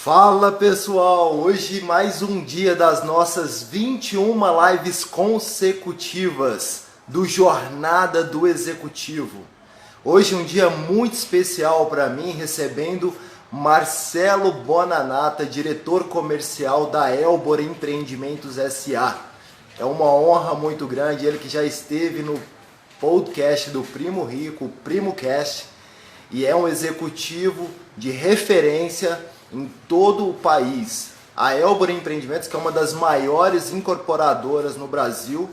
Fala pessoal, hoje mais um dia das nossas 21 lives consecutivas do Jornada do Executivo. Hoje um dia muito especial para mim, recebendo Marcelo Bonanata, diretor comercial da Elbor Empreendimentos SA. É uma honra muito grande, ele que já esteve no podcast do Primo Rico, o PrimoCast, e é um executivo de referência em todo o país. A Elbor Empreendimentos, que é uma das maiores incorporadoras no Brasil,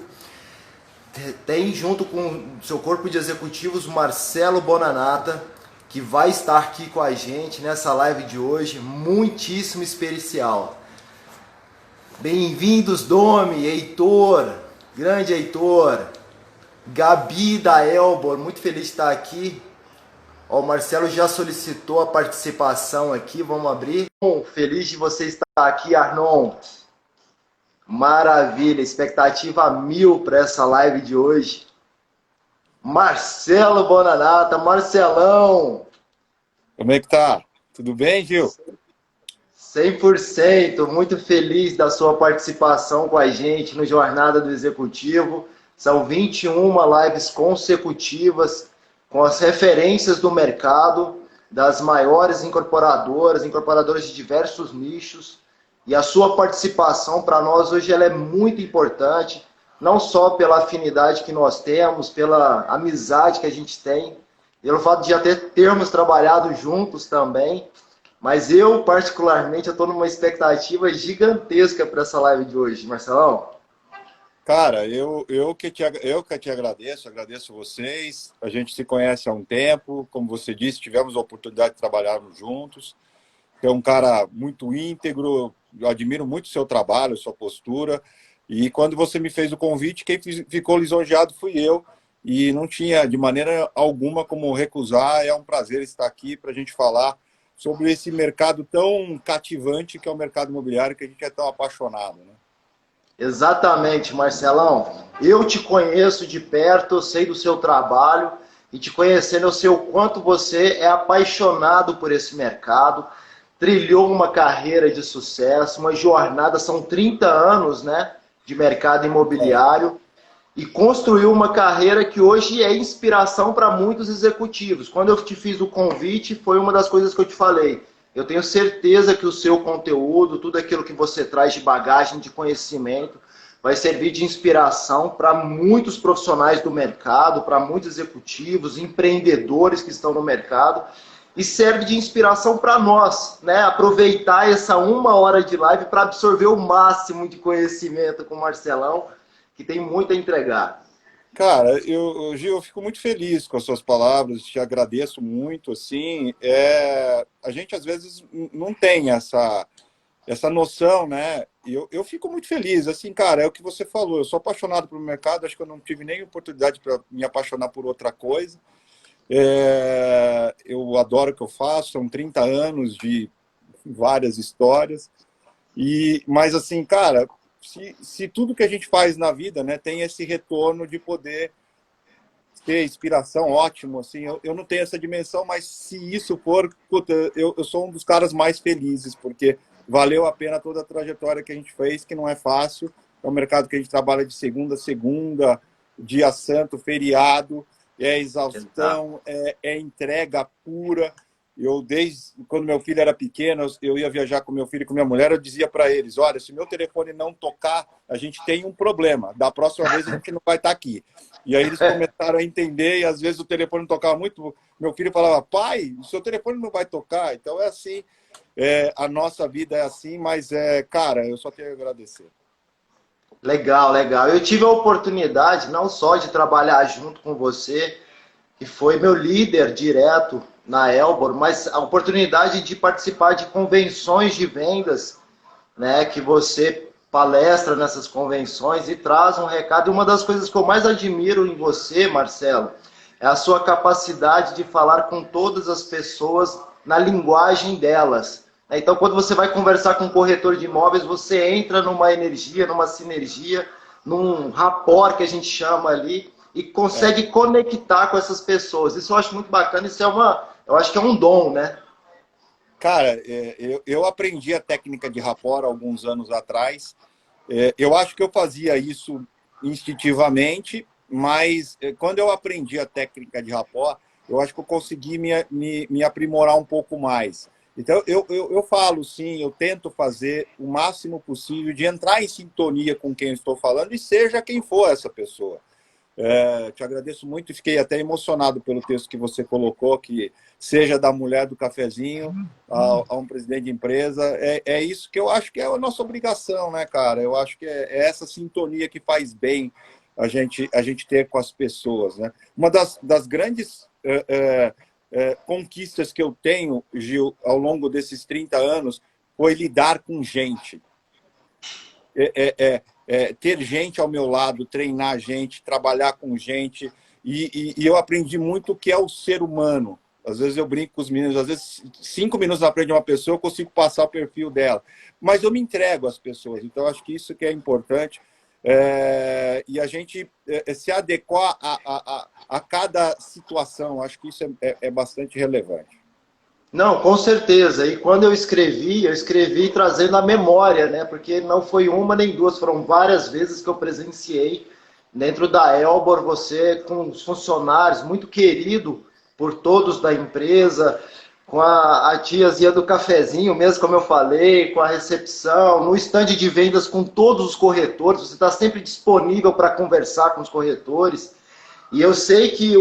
tem junto com seu corpo de executivos Marcelo Bonanata, que vai estar aqui com a gente nessa live de hoje, muitíssimo especial. Bem-vindos, Domi, Heitor, grande Heitor, Gabi da Elbor, muito feliz de estar aqui. Ó, o Marcelo já solicitou a participação aqui, vamos abrir. Feliz de você estar aqui, Arnon. Maravilha, expectativa 1000 para essa live de hoje. Marcelo Bonanata, Marcelão. Como é que tá? Tudo bem, Gil? 100%, muito feliz da sua participação com a gente no Jornada do Executivo. São 21 lives consecutivas com as referências do mercado, das maiores incorporadoras de diversos nichos. E a sua participação para nós hoje ela é muito importante, não só pela afinidade que nós temos, pela amizade que a gente tem, pelo fato de já termos trabalhado juntos também, mas eu, particularmente, estou numa expectativa gigantesca para essa live de hoje, Marcelão. Cara, eu que te agradeço vocês. A gente se conhece há um tempo, como você disse, tivemos a oportunidade de trabalharmos juntos. É um cara muito íntegro, eu admiro muito o seu trabalho, sua postura. E quando você me fez o convite, quem ficou lisonjeado fui eu. E não tinha de maneira alguma como recusar. É um prazer estar aqui para a gente falar sobre esse mercado tão cativante que é o mercado imobiliário, que a gente é tão apaixonado, né? Exatamente, Marcelão. Eu te conheço de perto, eu sei do seu trabalho, e te conhecendo, eu sei o quanto você é apaixonado por esse mercado, trilhou uma carreira de sucesso, uma jornada, são 30 anos, né, de mercado imobiliário, e construiu uma carreira que hoje é inspiração para muitos executivos. Quando eu te fiz o convite, foi uma das coisas que eu te falei. Eu tenho certeza que o seu conteúdo, tudo aquilo que você traz de bagagem, de conhecimento, vai servir de inspiração para muitos profissionais do mercado, para muitos executivos, empreendedores que estão no mercado, e serve de inspiração para nós, né? Aproveitar essa 1 hora de live para absorver o máximo de conhecimento com o Marcelão, que tem muito a entregar. Cara, Gil, eu fico muito feliz com as suas palavras, te agradeço muito, assim, a gente às vezes não tem essa noção, né, e eu fico muito feliz, assim, cara, é o que você falou, eu sou apaixonado pelo mercado, acho que eu não tive nem oportunidade para me apaixonar por outra coisa, eu adoro o que eu faço, são 30 anos de várias histórias, mas assim, cara, se tudo que a gente faz na vida, né, tem esse retorno de poder ter inspiração, ótimo, assim, eu não tenho essa dimensão, mas se isso for, puta, eu sou um dos caras mais felizes, porque valeu a pena toda a trajetória que a gente fez, que não é fácil, é um mercado que a gente trabalha de segunda a segunda, dia santo, feriado, é exaustão, é entrega pura. Eu, desde quando meu filho era pequeno, eu ia viajar com meu filho e com minha mulher, eu dizia para eles, olha, se meu telefone não tocar, a gente tem um problema. Da próxima vez a gente não vai estar aqui. E aí eles começaram a entender, e às vezes o telefone não tocava muito. Meu filho falava, pai, o seu telefone não vai tocar. Então é assim, a nossa vida é assim, mas, cara, eu só tenho a agradecer. Legal, legal. Eu tive a oportunidade não só de trabalhar junto com você, que foi meu líder direto na Elbor, mas a oportunidade de participar de convenções de vendas, né, que você palestra nessas convenções e traz um recado. E uma das coisas que eu mais admiro em você, Marcelo, é a sua capacidade de falar com todas as pessoas na linguagem delas. Então, quando você vai conversar com um corretor de imóveis, você entra numa energia, numa sinergia, num rapport que a gente chama ali, e consegue conectar com essas pessoas. Isso eu acho muito bacana, eu acho que é um dom, né? Cara, eu aprendi a técnica de rapport alguns anos atrás. Eu acho que eu fazia isso instintivamente, mas quando eu aprendi a técnica de rapport, eu acho que eu consegui me aprimorar um pouco mais. Então, eu falo, sim, eu tento fazer o máximo possível de entrar em sintonia com quem eu estou falando, e seja quem for essa pessoa. Te agradeço muito e fiquei até emocionado pelo texto que você colocou, que seja da mulher do cafezinho a um presidente de empresa. É isso que eu acho que é a nossa obrigação, né, cara? Eu acho que é essa sintonia que faz bem a gente ter com as pessoas, né? Uma das grandes conquistas que eu tenho, Gil, ao longo desses 30 anos, foi lidar com gente. Ter gente ao meu lado, treinar gente, trabalhar com gente. E eu aprendi muito o que é o ser humano. Às vezes eu brinco com os meninos, às vezes 5 minutos na frente de uma pessoa, eu consigo passar o perfil dela. Mas eu me entrego às pessoas, então acho que isso que é importante. E a gente se adequar a cada situação, acho que isso é bastante relevante. Não, com certeza. E quando eu escrevi trazendo a memória, né? Porque não foi uma nem duas, foram várias vezes que eu presenciei dentro da Elbor, você com os funcionários, muito querido por todos da empresa, com a tiazinha do cafezinho, mesmo como eu falei, com a recepção, no estande de vendas com todos os corretores, você está sempre disponível para conversar com os corretores. E eu sei que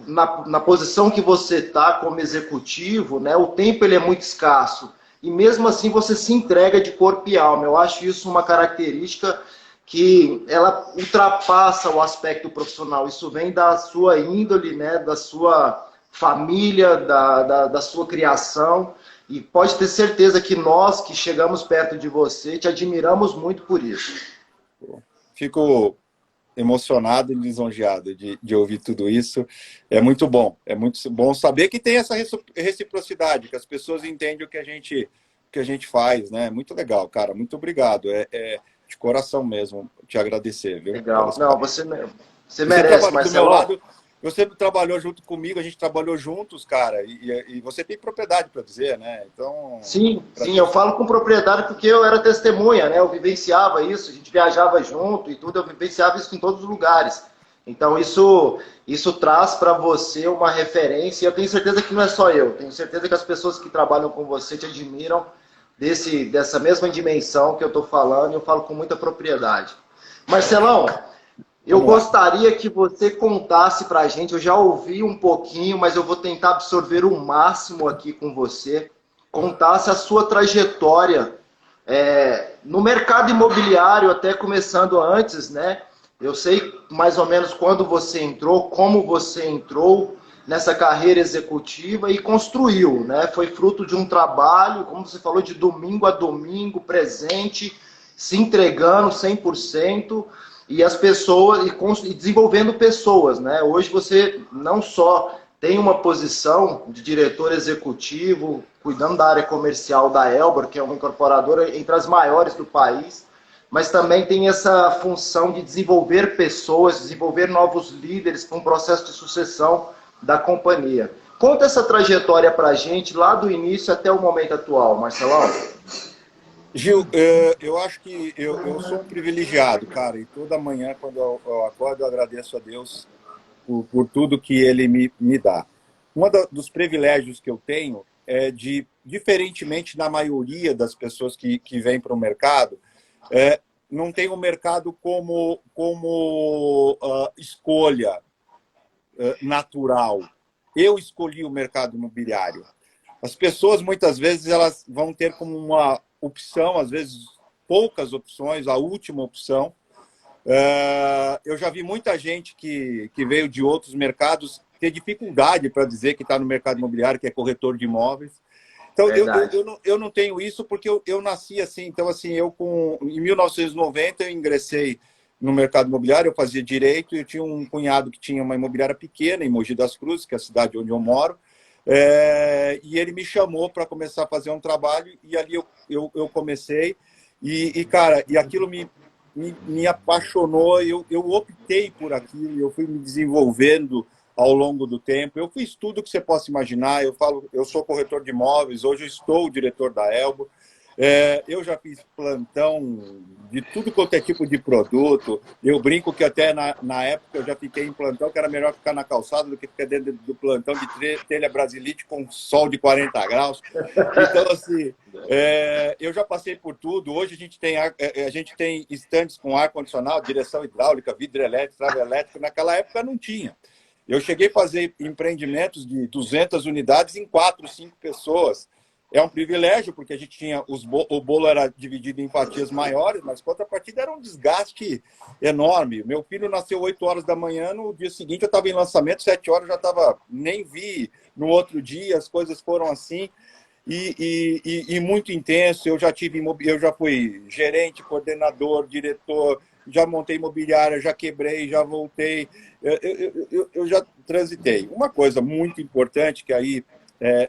na posição que você está como executivo, né, o tempo ele é muito escasso. E mesmo assim você se entrega de corpo e alma. Eu acho isso uma característica que ela ultrapassa o aspecto profissional. Isso vem da sua índole, né, da sua família, da sua criação. E pode ter certeza que nós que chegamos perto de você te admiramos muito por isso. Fico emocionado e lisonjeado de ouvir tudo isso. É muito bom saber que tem essa reciprocidade, que as pessoas entendem que a gente faz, né? Muito legal, cara. Muito obrigado. De coração mesmo te agradecer, viu? Legal. Não, você Você merece, trabalhou do meu Marcelão. lado, você trabalhou junto comigo, a gente trabalhou juntos, cara, e você tem propriedade para dizer, né? Então, Sim, sim, eu falo com propriedade porque eu era testemunha, né? Eu vivenciava isso, a gente viajava junto e tudo, eu vivenciava isso em todos os lugares. Então isso traz para você uma referência, e eu tenho certeza que não é só eu, tenho certeza que as pessoas que trabalham com você te admiram dessa mesma dimensão que eu estou falando, e eu falo com muita propriedade. Marcelão, eu vamos lá. gostaria que você contasse para a gente, eu já ouvi um pouquinho, mas eu vou tentar absorver o máximo aqui com você, contasse a sua trajetória no mercado imobiliário, até começando antes, né? Eu sei mais ou menos quando você entrou, como você entrou nessa carreira executiva e construiu, né? Foi fruto de um trabalho, como você falou, de domingo a domingo, presente, se entregando 100%, e as pessoas e desenvolvendo pessoas, né? Hoje você não só tem uma posição de diretor executivo, cuidando da área comercial da Elbor, que é uma incorporadora entre as maiores do país, mas também tem essa função de desenvolver pessoas, desenvolver novos líderes para um processo de sucessão da companhia. Conta essa trajetória para a gente, lá do início até o momento atual, Marcelão. Gil, eu acho que eu sou um privilegiado, cara, e toda manhã, quando eu acordo, eu agradeço a Deus por tudo que Ele me dá. Dos privilégios que eu tenho é diferentemente da maioria das pessoas que vêm para o mercado, não tem o mercado como escolha natural. Eu escolhi o mercado imobiliário. As pessoas, muitas vezes, elas vão ter como uma opção, às vezes poucas opções, a última opção. Eu já vi muita gente que veio de outros mercados ter dificuldade para dizer que está no mercado imobiliário, que é corretor de imóveis. Então, eu não tenho isso porque eu nasci assim. Então, assim, em 1990, eu ingressei no mercado imobiliário, eu fazia direito, e eu tinha um cunhado que tinha uma imobiliária pequena em Mogi das Cruzes, que é a cidade onde eu moro, e ele me chamou para começar a fazer um trabalho, e ali eu comecei, cara, e aquilo me apaixonou, eu optei por aquilo, eu fui me desenvolvendo ao longo do tempo. Eu fiz tudo que você possa imaginar. Eu sou corretor de imóveis, hoje eu estou o diretor da Elbor. Eu já fiz plantão de tudo quanto é tipo de produto. Eu brinco que até na época eu já fiquei em plantão, que era melhor ficar na calçada do que ficar dentro do plantão de telha brasilite com sol de 40 graus. Então, assim, eu já passei por tudo. Hoje a gente tem estandes com ar-condicionado, direção hidráulica, vidro elétrico, trava elétrica. Naquela época não tinha. Eu cheguei a fazer empreendimentos de 200 unidades em 4, 5 pessoas. É um privilégio, porque a gente tinha o bolo era dividido em fatias maiores, mas contrapartida era um desgaste enorme. Meu filho nasceu 8 horas da manhã, no dia seguinte eu estava em lançamento, 7 horas eu já estava, nem vi no outro dia, as coisas foram assim, e muito intenso. Eu já fui gerente, coordenador, diretor, já montei imobiliária, já quebrei, já voltei, eu já transitei. Uma coisa muito importante que aí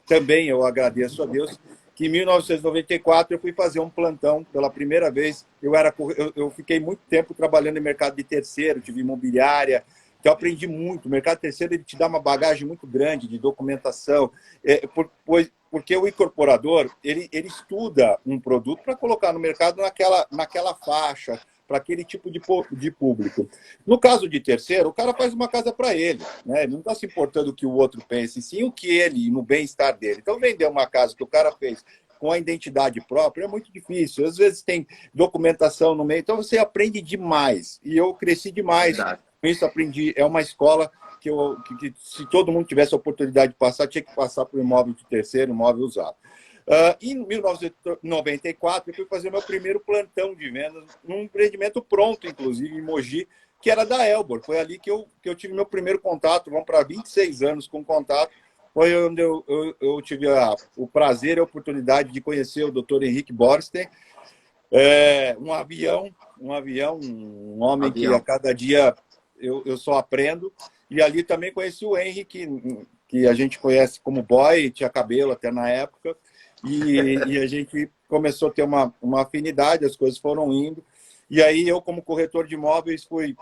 também eu agradeço a Deus, que em 1994 eu fui fazer um plantão pela primeira vez. Eu fiquei muito tempo trabalhando em mercado de terceiro, tive imobiliária, então eu aprendi muito. O mercado terceiro ele te dá uma bagagem muito grande de documentação, porque o incorporador ele estuda um produto para colocar no mercado naquela faixa, para aquele tipo de público. No caso de terceiro, o cara faz uma casa para ele, né? Ele não está se importando o que o outro pensa, e sim o que ele, no bem-estar dele. Então, vender uma casa que o cara fez com a identidade própria é muito difícil. Às vezes tem documentação no meio, então você aprende demais. E eu cresci demais. Verdade. Com isso, aprendi. É uma escola que se todo mundo tivesse a oportunidade de passar, tinha que passar por imóvel de terceiro, imóvel usado. Em 1994, eu fui fazer meu primeiro plantão de vendas, num empreendimento pronto, inclusive, em Mogi, que era da Elbor. Foi ali que eu tive meu primeiro contato, vamos para 26 anos com contato. Foi onde eu tive o prazer e a oportunidade de conhecer o Dr. Henrique Borsten, um homem que a cada dia eu só aprendo. E ali também conheci o Henrique, que a gente conhece como boy, tinha cabelo até na época. E a gente começou a ter uma afinidade, as coisas foram indo. E aí eu, como corretor de imóveis, fui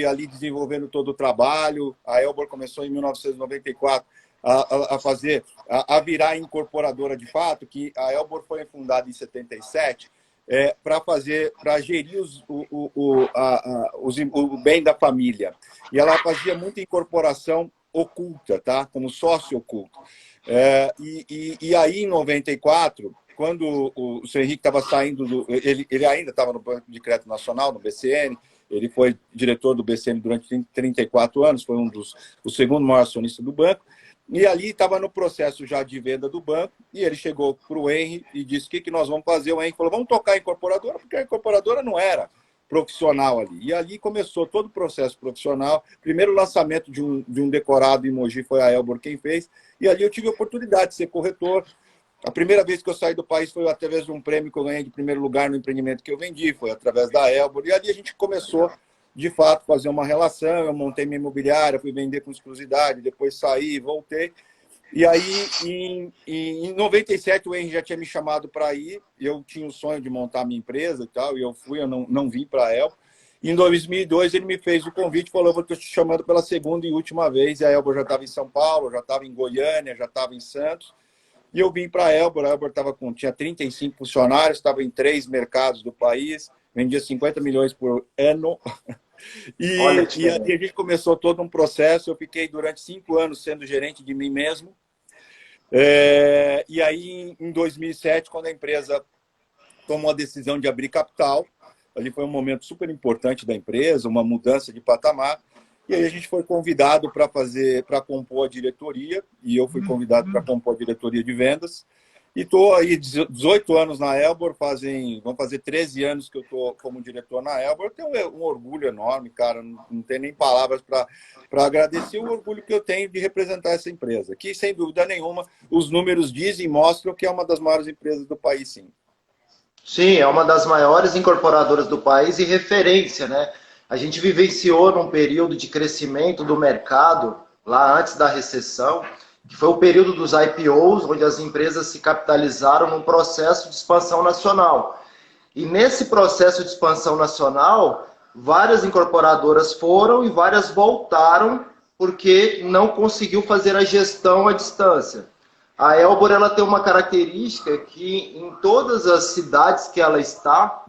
ali desenvolvendo todo o trabalho. A Elbor começou em 1994 a virar incorporadora de fato, que a Elbor foi fundada em 77 para gerir o bem da família. E ela fazia muita incorporação oculta, tá? Como sócio oculto. E aí, em 94, quando o seu Henrique estava saindo, ele ainda estava no Banco de Crédito Nacional, no BCN, ele foi diretor do BCN durante 34 anos, foi o segundo maior acionista do banco, e ali estava no processo já de venda do banco, e ele chegou para o Henry e disse: o que nós vamos fazer? O Henry falou: vamos tocar a incorporadora, porque a incorporadora não era profissional ali. E ali começou todo o processo profissional. Primeiro lançamento de um decorado em Mogi foi a Elbor quem fez, e ali eu tive a oportunidade de ser corretor. A primeira vez que eu saí do país foi através de um prêmio que eu ganhei de primeiro lugar no empreendimento que eu vendi, foi através da Elbor, e ali a gente começou, de fato, fazer uma relação. Eu montei minha imobiliária, fui vender com exclusividade, depois saí, voltei. E aí, em 97, o Henry já tinha me chamado para ir. Eu tinha o sonho de montar minha empresa e tal, e eu fui, eu não vim para a Elbor. Em 2002, ele me fez o convite e falou: eu vou te chamando pela segunda e última vez. E a Elbor já estava em São Paulo, já estava em Goiânia, já estava em Santos. E eu vim para a Elbor tinha 35 funcionários, estava em 3 mercados do país, vendia 50 milhões por ano. E aí a gente começou todo um processo. Eu fiquei durante 5 anos sendo gerente de mim mesmo. E aí, em 2007, quando a empresa tomou a decisão de abrir capital, ali foi um momento super importante da empresa, uma mudança de patamar. E aí a gente foi convidado para compor a diretoria, e eu fui convidado para compor a diretoria de vendas. E estou aí 18 anos na Elbor, vão fazer 13 anos que eu estou como diretor na Elbor. Eu tenho um orgulho enorme, cara, não tem nem palavras para agradecer o orgulho que eu tenho de representar essa empresa, que, sem dúvida nenhuma, os números dizem e mostram que é uma das maiores empresas do país, sim. Sim, é uma das maiores incorporadoras do país e referência, né? A gente vivenciou num período de crescimento do mercado, lá antes da recessão, que foi o período dos IPOs, onde as empresas se capitalizaram num processo de expansão nacional. E nesse processo de expansão nacional, várias incorporadoras foram e várias voltaram porque não conseguiu fazer a gestão à distância. A Elbor ela tem uma característica que em todas as cidades que ela está,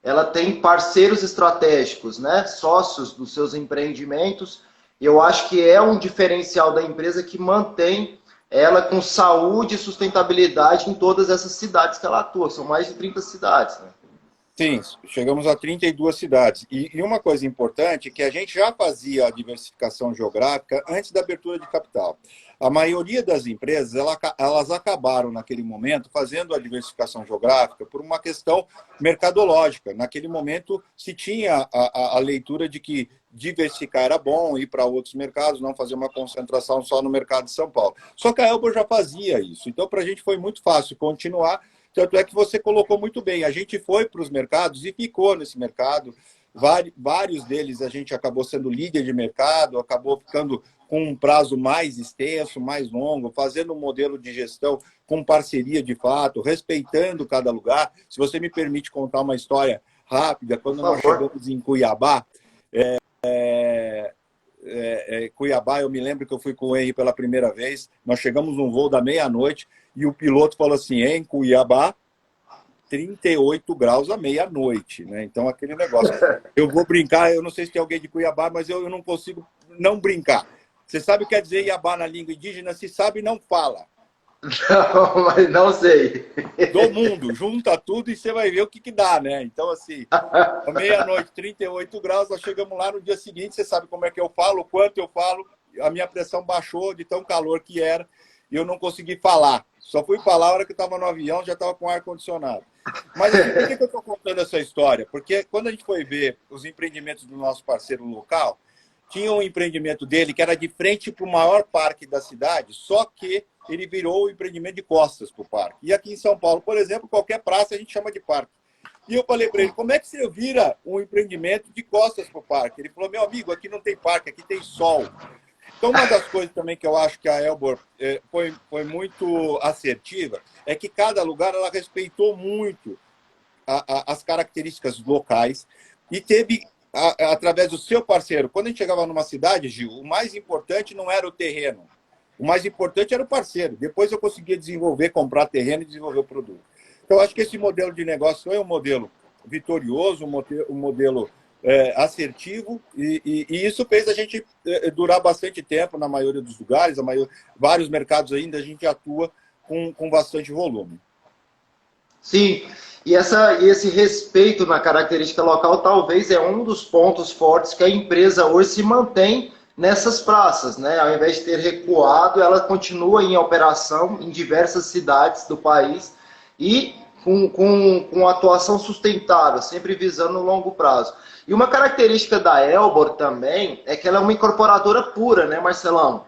ela tem parceiros estratégicos, né? Sócios dos seus empreendimentos. E eu acho que é um diferencial da empresa que mantém ela com saúde e sustentabilidade em todas essas cidades que ela atua. São mais de 30 cidades, né? Sim, chegamos a 32 cidades. E uma coisa importante é que a gente já fazia a diversificação geográfica antes da abertura de capital. A maioria das empresas, elas acabaram, naquele momento, fazendo a diversificação geográfica por uma questão mercadológica. Naquele momento, se tinha a leitura de que diversificar era bom, ir para outros mercados, não fazer uma concentração só no mercado de São Paulo. Só que a Elbor já fazia isso. Então, para a gente foi muito fácil continuar. Tanto é que você colocou muito bem. A gente foi para os mercados e ficou nesse mercado. Vários deles a gente acabou sendo líder de mercado, acabou ficando com um prazo mais extenso, mais longo, fazendo um modelo de gestão com parceria de fato, respeitando cada lugar. Se você me permite contar uma história rápida, quando nós chegamos em Cuiabá, Cuiabá, eu me lembro que eu fui com o Henry pela primeira vez, nós chegamos num voo da meia-noite e o piloto falou assim, em Cuiabá, 38 graus à meia-noite, né? Então, aquele negócio. Eu vou brincar, eu não sei se tem alguém de Cuiabá, mas eu não consigo não brincar. Você sabe o que quer dizer Iabá na língua indígena? Se sabe, não fala. Não, mas não sei. Do mundo, junta tudo e você vai ver o que dá, né? Então, assim, à meia-noite, 38 graus, nós chegamos lá no dia seguinte, você sabe como é que eu falo, o quanto eu falo, a minha pressão baixou de tão calor que era, e eu não consegui falar. Só fui falar a hora que eu estava no avião, já estava com ar-condicionado. Mas assim, por que eu estou contando essa história? Porque quando a gente foi ver os empreendimentos do nosso parceiro local, tinha um empreendimento dele que era de frente para o maior parque da cidade, só que ele virou o empreendimento de costas para o parque. E aqui em São Paulo, por exemplo, qualquer praça a gente chama de parque. E eu falei para ele, como é que você vira um empreendimento de costas para o parque? Ele falou, meu amigo, aqui não tem parque, aqui tem sol. Então, uma das coisas também que eu acho que a Elbor foi muito assertiva é que cada lugar ela respeitou muito as características locais e teve, através do seu parceiro, quando a gente chegava numa cidade, Gil, o mais importante não era o terreno, o mais importante era o parceiro. Depois eu conseguia desenvolver, comprar terreno e desenvolver o produto. Então, eu acho que esse modelo de negócio é um modelo vitorioso, um modelo assertivo, e isso fez a gente durar bastante tempo na maioria dos lugares, vários mercados ainda a gente atua com bastante volume. Sim, e esse respeito na característica local talvez é um dos pontos fortes que a empresa hoje se mantém nessas praças, né? Ao invés de ter recuado, ela continua em operação em diversas cidades do país e com atuação sustentável, sempre visando o longo prazo. E uma característica da Elbor também é que ela é uma incorporadora pura, né, Marcelão?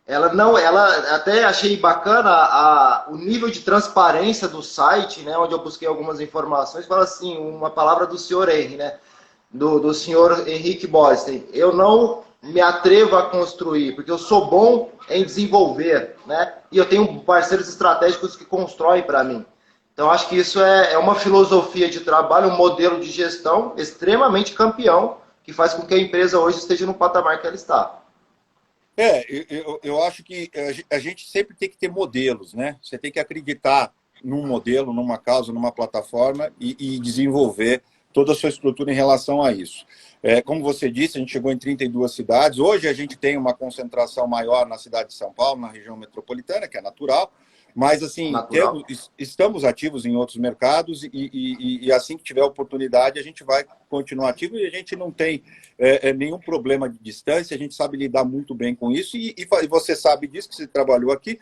Ela até achei bacana o nível de transparência do site, né, onde eu busquei algumas informações, fala assim, uma palavra do senhor Henry, né, do senhor Henrique Borstein. Eu não me atrevo a construir, porque eu sou bom em desenvolver, né? E eu tenho parceiros estratégicos que constroem para mim. Então, acho que isso é uma filosofia de trabalho, um modelo de gestão extremamente campeão, que faz com que a empresa hoje esteja no patamar que ela está. Eu acho que a gente sempre tem que ter modelos, né? Você tem que acreditar num modelo, numa causa, numa plataforma e desenvolver toda a sua estrutura em relação a isso. Como você disse, a gente chegou em 32 cidades. Hoje a gente tem uma concentração maior na cidade de São Paulo, na região metropolitana, que é natural. Mas, assim, estamos ativos em outros mercados e assim que tiver oportunidade, a gente vai continuar ativo e a gente não tem nenhum problema de distância, a gente sabe lidar muito bem com isso e você sabe disso, que você trabalhou aqui,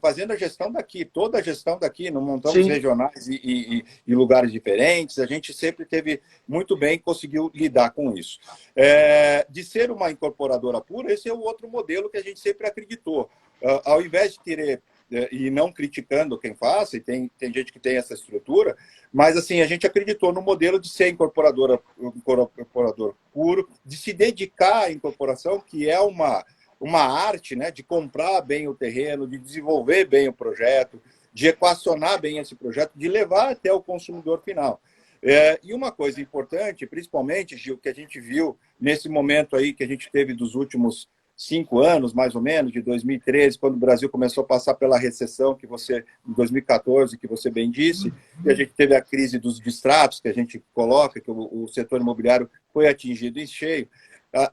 fazendo a gestão daqui, toda a gestão daqui, não montamos regionais e lugares diferentes, a gente sempre teve muito bem, conseguiu lidar com isso. De ser uma incorporadora pura, esse é o outro modelo que a gente sempre acreditou. Ao invés de ter e não criticando quem faça, e tem gente que tem essa estrutura, mas assim, a gente acreditou no modelo de ser incorporador puro, de se dedicar à incorporação, que é uma arte, né, de comprar bem o terreno, de desenvolver bem o projeto, de equacionar bem esse projeto, de levar até o consumidor final. E uma coisa importante, principalmente, Gil, que a gente viu nesse momento aí que a gente teve dos últimos 5 anos, mais ou menos, de 2013, quando o Brasil começou a passar pela recessão, em 2014, que você bem disse, e a gente teve a crise dos distratos, que a gente coloca, que o setor imobiliário foi atingido em cheio.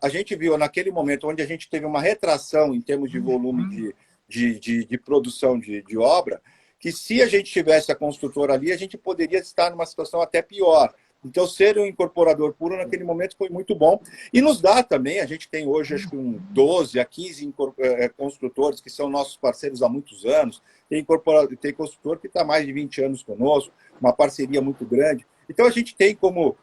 A gente viu, naquele momento, onde a gente teve uma retração em termos de volume de produção de obra, que se a gente tivesse a construtora ali, a gente poderia estar numa situação até pior. Então, ser um incorporador puro naquele momento foi muito bom. E nos dá também, a gente tem hoje, acho que 12 a 15 construtores que são nossos parceiros há muitos anos. Tem construtor que está há mais de 20 anos conosco, uma parceria muito grande. Então, a gente tem como,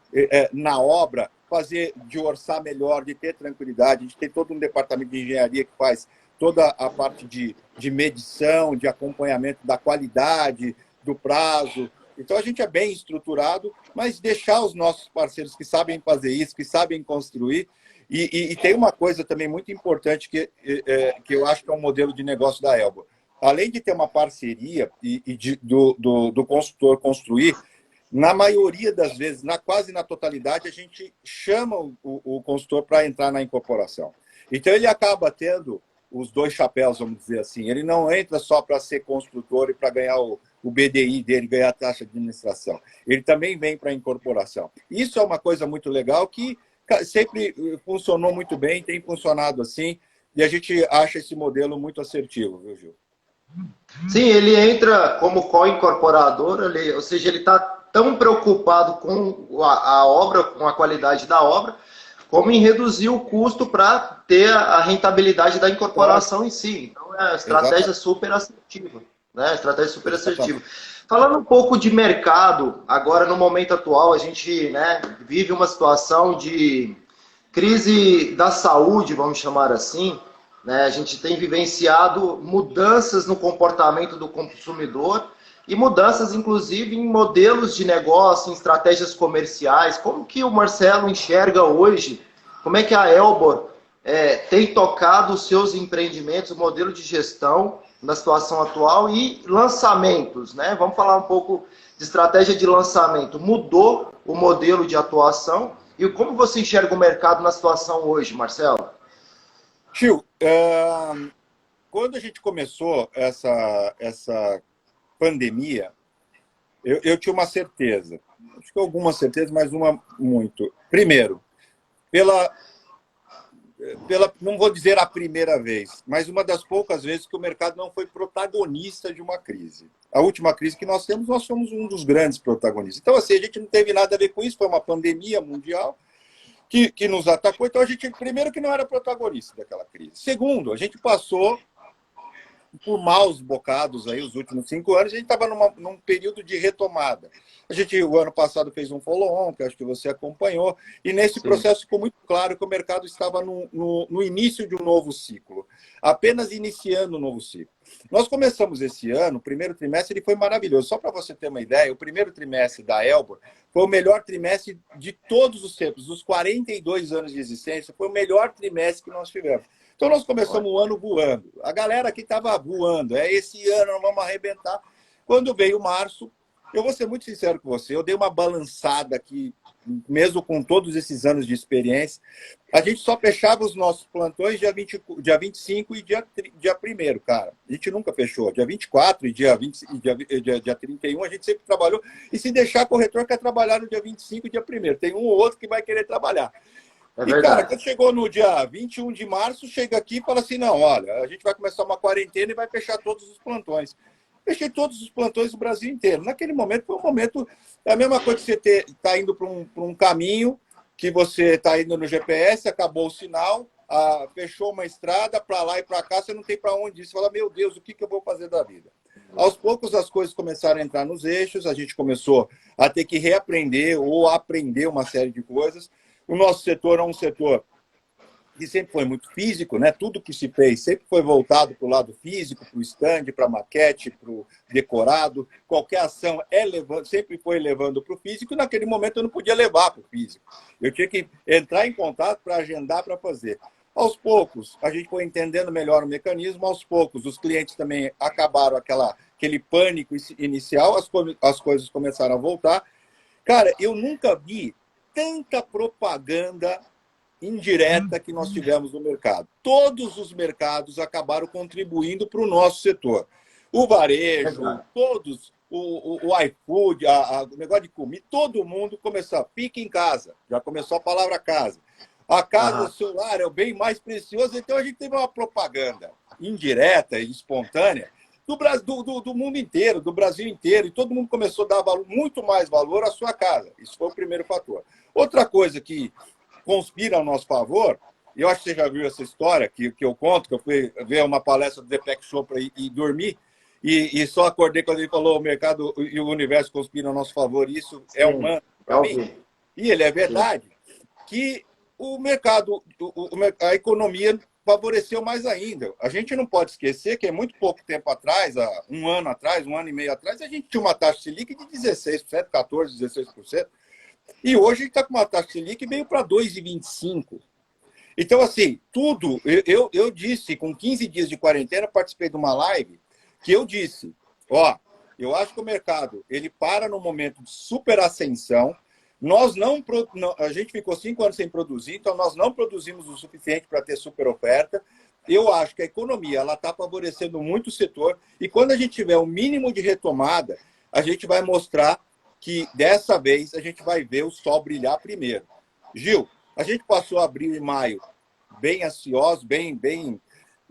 na obra, fazer de orçar melhor, de ter tranquilidade. A gente tem todo um departamento de engenharia que faz toda a parte de medição, de acompanhamento da qualidade, do prazo. Então, a gente é bem estruturado, mas deixar os nossos parceiros que sabem fazer isso, que sabem construir. E tem uma coisa também muito importante que eu acho que é um modelo de negócio da Elba. Além de ter uma parceria do construtor construir, na maioria das vezes, quase na totalidade, a gente chama o consultor para entrar na incorporação. Então, ele acaba tendo os dois chapéus, vamos dizer assim. Ele não entra só para ser construtor e para ganhar o BDI dele, ganhar a taxa de administração. Ele também vem para a incorporação. Isso é uma coisa muito legal que sempre funcionou muito bem, tem funcionado assim, e a gente acha esse modelo muito assertivo, viu, Gil? Sim, ele entra como co-incorporador, ou seja, ele está tão preocupado com a obra, com a qualidade da obra, como em reduzir o custo para ter a rentabilidade da incorporação em si. Então, é uma estratégia super assertiva. Né? Estratégia super assertiva. Falando um pouco de mercado, agora no momento atual, a gente, né, vive uma situação de crise da saúde, vamos chamar assim. Né? A gente tem vivenciado mudanças no comportamento do consumidor e mudanças, inclusive, em modelos de negócio, em estratégias comerciais. Como que o Marcelo enxerga hoje? Como é que a Elbor tem tocado os seus empreendimentos, o modelo de gestão na situação atual e lançamentos, né? Vamos falar um pouco de estratégia de lançamento. Mudou o modelo de atuação e como você enxerga o mercado na situação hoje, Marcelo? Gil, quando a gente começou essa pandemia, eu tinha uma certeza, acho que alguma certeza, mas uma muito. Primeiro, não vou dizer a primeira vez, mas uma das poucas vezes que o mercado não foi protagonista de uma crise. A última crise que nós somos um dos grandes protagonistas. Então, assim, a gente não teve nada a ver com isso, foi uma pandemia mundial que nos atacou. Então, a gente, primeiro, que não era protagonista daquela crise. Segundo, a gente passou por maus bocados aí os últimos 5 anos, a gente estava num período de retomada. A gente, o ano passado, fez um follow-on, que acho que você acompanhou, e nesse processo ficou muito claro que o mercado estava no início de um novo ciclo, apenas iniciando um novo ciclo. Nós começamos esse ano, o primeiro trimestre, ele foi maravilhoso. Só para você ter uma ideia, o primeiro trimestre da Elbor foi o melhor trimestre de todos os tempos, dos 42 anos de existência, foi o melhor trimestre que nós tivemos. Então, nós começamos o ano voando. A galera aqui estava voando. Esse ano nós vamos arrebentar. Quando veio março, eu vou ser muito sincero com você, eu dei uma balançada aqui, mesmo com todos esses anos de experiência. A gente só fechava os nossos plantões dia 25 e dia 1º, cara. A gente nunca fechou. Dia 24 e dia 31 a gente sempre trabalhou. E se deixar, corretor quer trabalhar no dia 25 e dia 1º. Tem um ou outro que vai querer trabalhar. E, cara, quando chegou no dia 21 de março, chega aqui e fala assim, não, olha, a gente vai começar uma quarentena e vai fechar todos os plantões. Fechei todos os plantões do Brasil inteiro. Naquele momento, foi um momento... É a mesma coisa que você está indo para um caminho, que você está indo no GPS, acabou o sinal, fechou uma estrada, para lá e para cá, você não tem para onde ir. Você fala, meu Deus, o que eu vou fazer da vida? Aos poucos, as coisas começaram a entrar nos eixos, a gente começou a ter que reaprender ou aprender uma série de coisas. O nosso setor é um setor que sempre foi muito físico, né? Tudo que se fez sempre foi voltado para o lado físico, para o stand, para a maquete, para o decorado. Qualquer ação sempre foi levando para o físico, e naquele momento eu não podia levar para o físico. Eu tinha que entrar em contato para agendar, para fazer. Aos poucos, a gente foi entendendo melhor o mecanismo, aos poucos os clientes também acabaram aquele pânico inicial, as coisas começaram a voltar. Cara, eu nunca vi tanta propaganda indireta que nós tivemos no mercado. Todos os mercados acabaram contribuindo para o nosso setor. O varejo, todos, o iFood, o negócio de comida, todo mundo começou a pique em casa. Já começou a palavra casa. A casa, o celular é o bem mais precioso, então a gente teve uma propaganda indireta e espontânea do mundo inteiro, do Brasil inteiro, e todo mundo começou a dar muito mais valor à sua casa. Isso foi o primeiro fator. Outra coisa que conspira ao nosso favor, e eu acho que você já viu essa história que eu conto, que eu fui ver uma palestra do Deepak Chopra e dormi, e só acordei quando ele falou o mercado e o universo conspiram ao nosso favor, e isso é humano para mim. E ele é verdade, que o mercado, a economia favoreceu mais ainda. A gente não pode esquecer que muito pouco tempo atrás, há um ano atrás, um ano e meio atrás, a gente tinha uma taxa Selic de 16%, 14%, 16%. E hoje a gente está com uma taxa Selic que veio para 2,25%. Então, assim, tudo... Eu disse, com 15 dias de quarentena, participei de uma live que eu disse, eu acho que o mercado ele para no momento de super ascensão. A gente ficou 5 anos sem produzir, então nós não produzimos o suficiente para ter super oferta. Eu acho que a economia está favorecendo muito o setor, e quando a gente tiver o mínimo de retomada, a gente vai mostrar que dessa vez a gente vai ver o sol brilhar primeiro. Gil, a gente passou abril e maio bem ansiosos, bem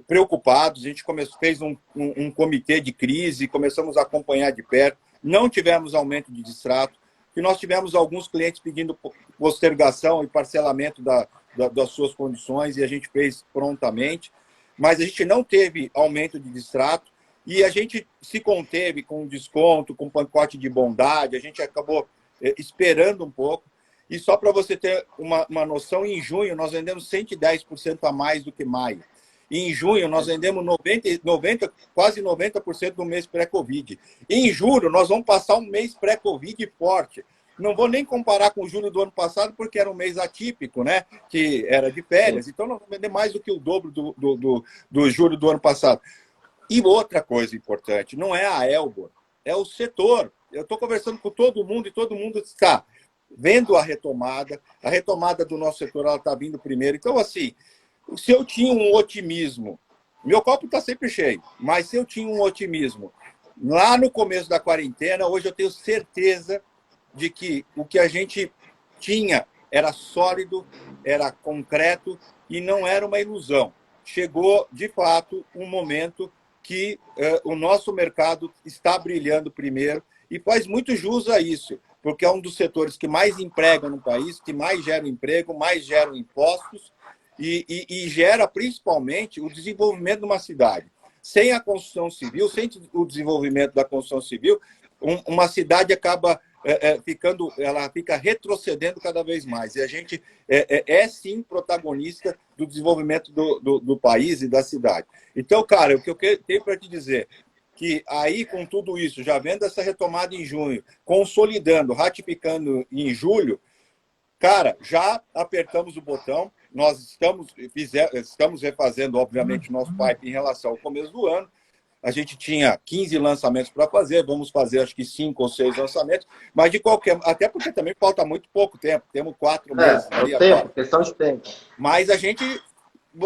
preocupados. A gente fez um comitê de crise, começamos a acompanhar de perto, não tivemos aumento de distrato, e nós tivemos alguns clientes pedindo postergação e parcelamento das suas condições, e a gente fez prontamente, mas a gente não teve aumento de distrato, e a gente se conteve com desconto, com pacote de bondade, a gente acabou esperando um pouco. E só para você ter uma noção, em junho nós vendemos 110% a mais do que maio. E em junho nós vendemos quase 90% do mês pré-Covid. Em julho nós vamos passar um mês pré-Covid forte. Não vou nem comparar com o julho do ano passado, porque era um mês atípico, né? Que era de férias. Então nós vamos vender mais do que o dobro do julho do ano passado. E outra coisa importante, não é a Elbor, é o setor. Eu estou conversando com todo mundo e todo mundo está vendo a retomada do nosso setor, ela está vindo primeiro. Então, assim, se eu tinha um otimismo, meu copo está sempre cheio, mas se eu tinha um otimismo lá no começo da quarentena, hoje eu tenho certeza de que o que a gente tinha era sólido, era concreto e não era uma ilusão. Chegou, de fato, um momento que o nosso mercado está brilhando primeiro, e faz muito jus a isso, porque é um dos setores que mais emprega no país, que mais gera emprego, mais gera impostos e gera principalmente o desenvolvimento de uma cidade. Sem a construção civil, sem o desenvolvimento da construção civil, uma cidade acaba ela fica retrocedendo cada vez mais. E a gente sim protagonista do desenvolvimento do país e da cidade. Então, cara, o que eu tenho para te dizer que aí, com tudo isso, já vendo essa retomada em junho, consolidando, ratificando em julho, cara, já apertamos o botão. Nós estamos refazendo, obviamente, o nosso pipe em relação ao começo do ano. A gente tinha 15 lançamentos para fazer, vamos fazer acho que 5 ou 6 lançamentos, mas de qualquer... Até porque também falta muito pouco tempo, temos 4 meses ali agora. Questão de tempo. Mas a gente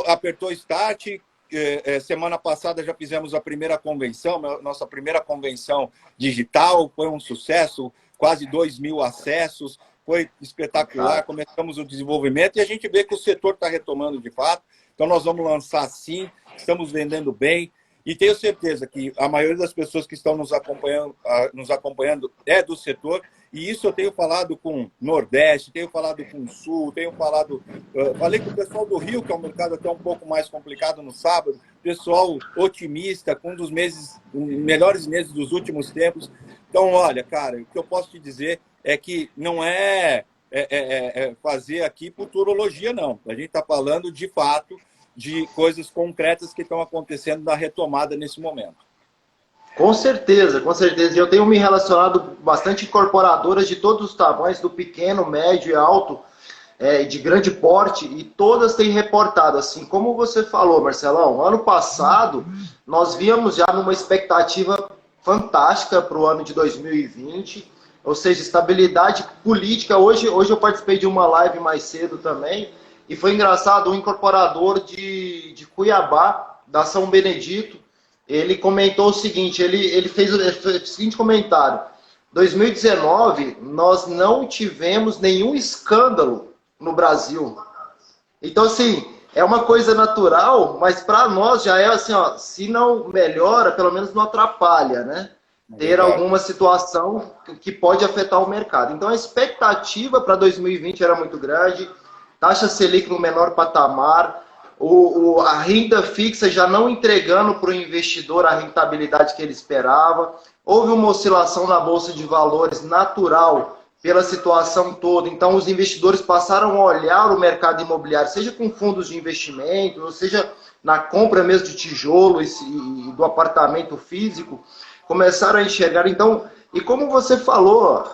apertou start, semana passada já fizemos a primeira convenção, nossa primeira convenção digital, foi um sucesso, quase 2.000 acessos, foi espetacular, começamos o desenvolvimento e a gente vê que o setor está retomando de fato, então nós vamos lançar sim, estamos vendendo bem, e tenho certeza que a maioria das pessoas que estão nos acompanhando é do setor, e isso eu tenho falado com Nordeste, tenho falado com Sul, falei com o pessoal do Rio, que é um mercado até um pouco mais complicado no sábado, pessoal otimista, com um dos melhores meses dos últimos tempos. Então, olha, cara, o que eu posso te dizer é que não é fazer aqui futurologia, não. A gente está falando, de fato, de coisas concretas que estão acontecendo na retomada nesse momento. Com certeza, com certeza. Eu tenho me relacionado bastante com incorporadoras de todos os tamanhos, do pequeno, médio e alto, de grande porte, e todas têm reportado, assim, como você falou, Marcelão, ano passado nós víamos já numa expectativa fantástica para o ano de 2020, ou seja, estabilidade política. Hoje eu participei de uma live mais cedo também, E foi engraçado, um incorporador de Cuiabá, da São Benedito, ele comentou o seguinte, ele fez o seguinte comentário: 2019, nós não tivemos nenhum escândalo no Brasil. Então, assim, é uma coisa natural, mas para nós já é assim, ó, se não melhora, pelo menos não atrapalha, né? Ter alguma situação que pode afetar o mercado. Então, a expectativa para 2020 era muito grande, taxa Selic no menor patamar, a renda fixa já não entregando para o investidor a rentabilidade que ele esperava. Houve uma oscilação na Bolsa de Valores natural pela situação toda. Então, os investidores passaram a olhar o mercado imobiliário, seja com fundos de investimento, ou seja na compra mesmo de tijolo e do apartamento físico, começaram a enxergar. Então, e como você falou,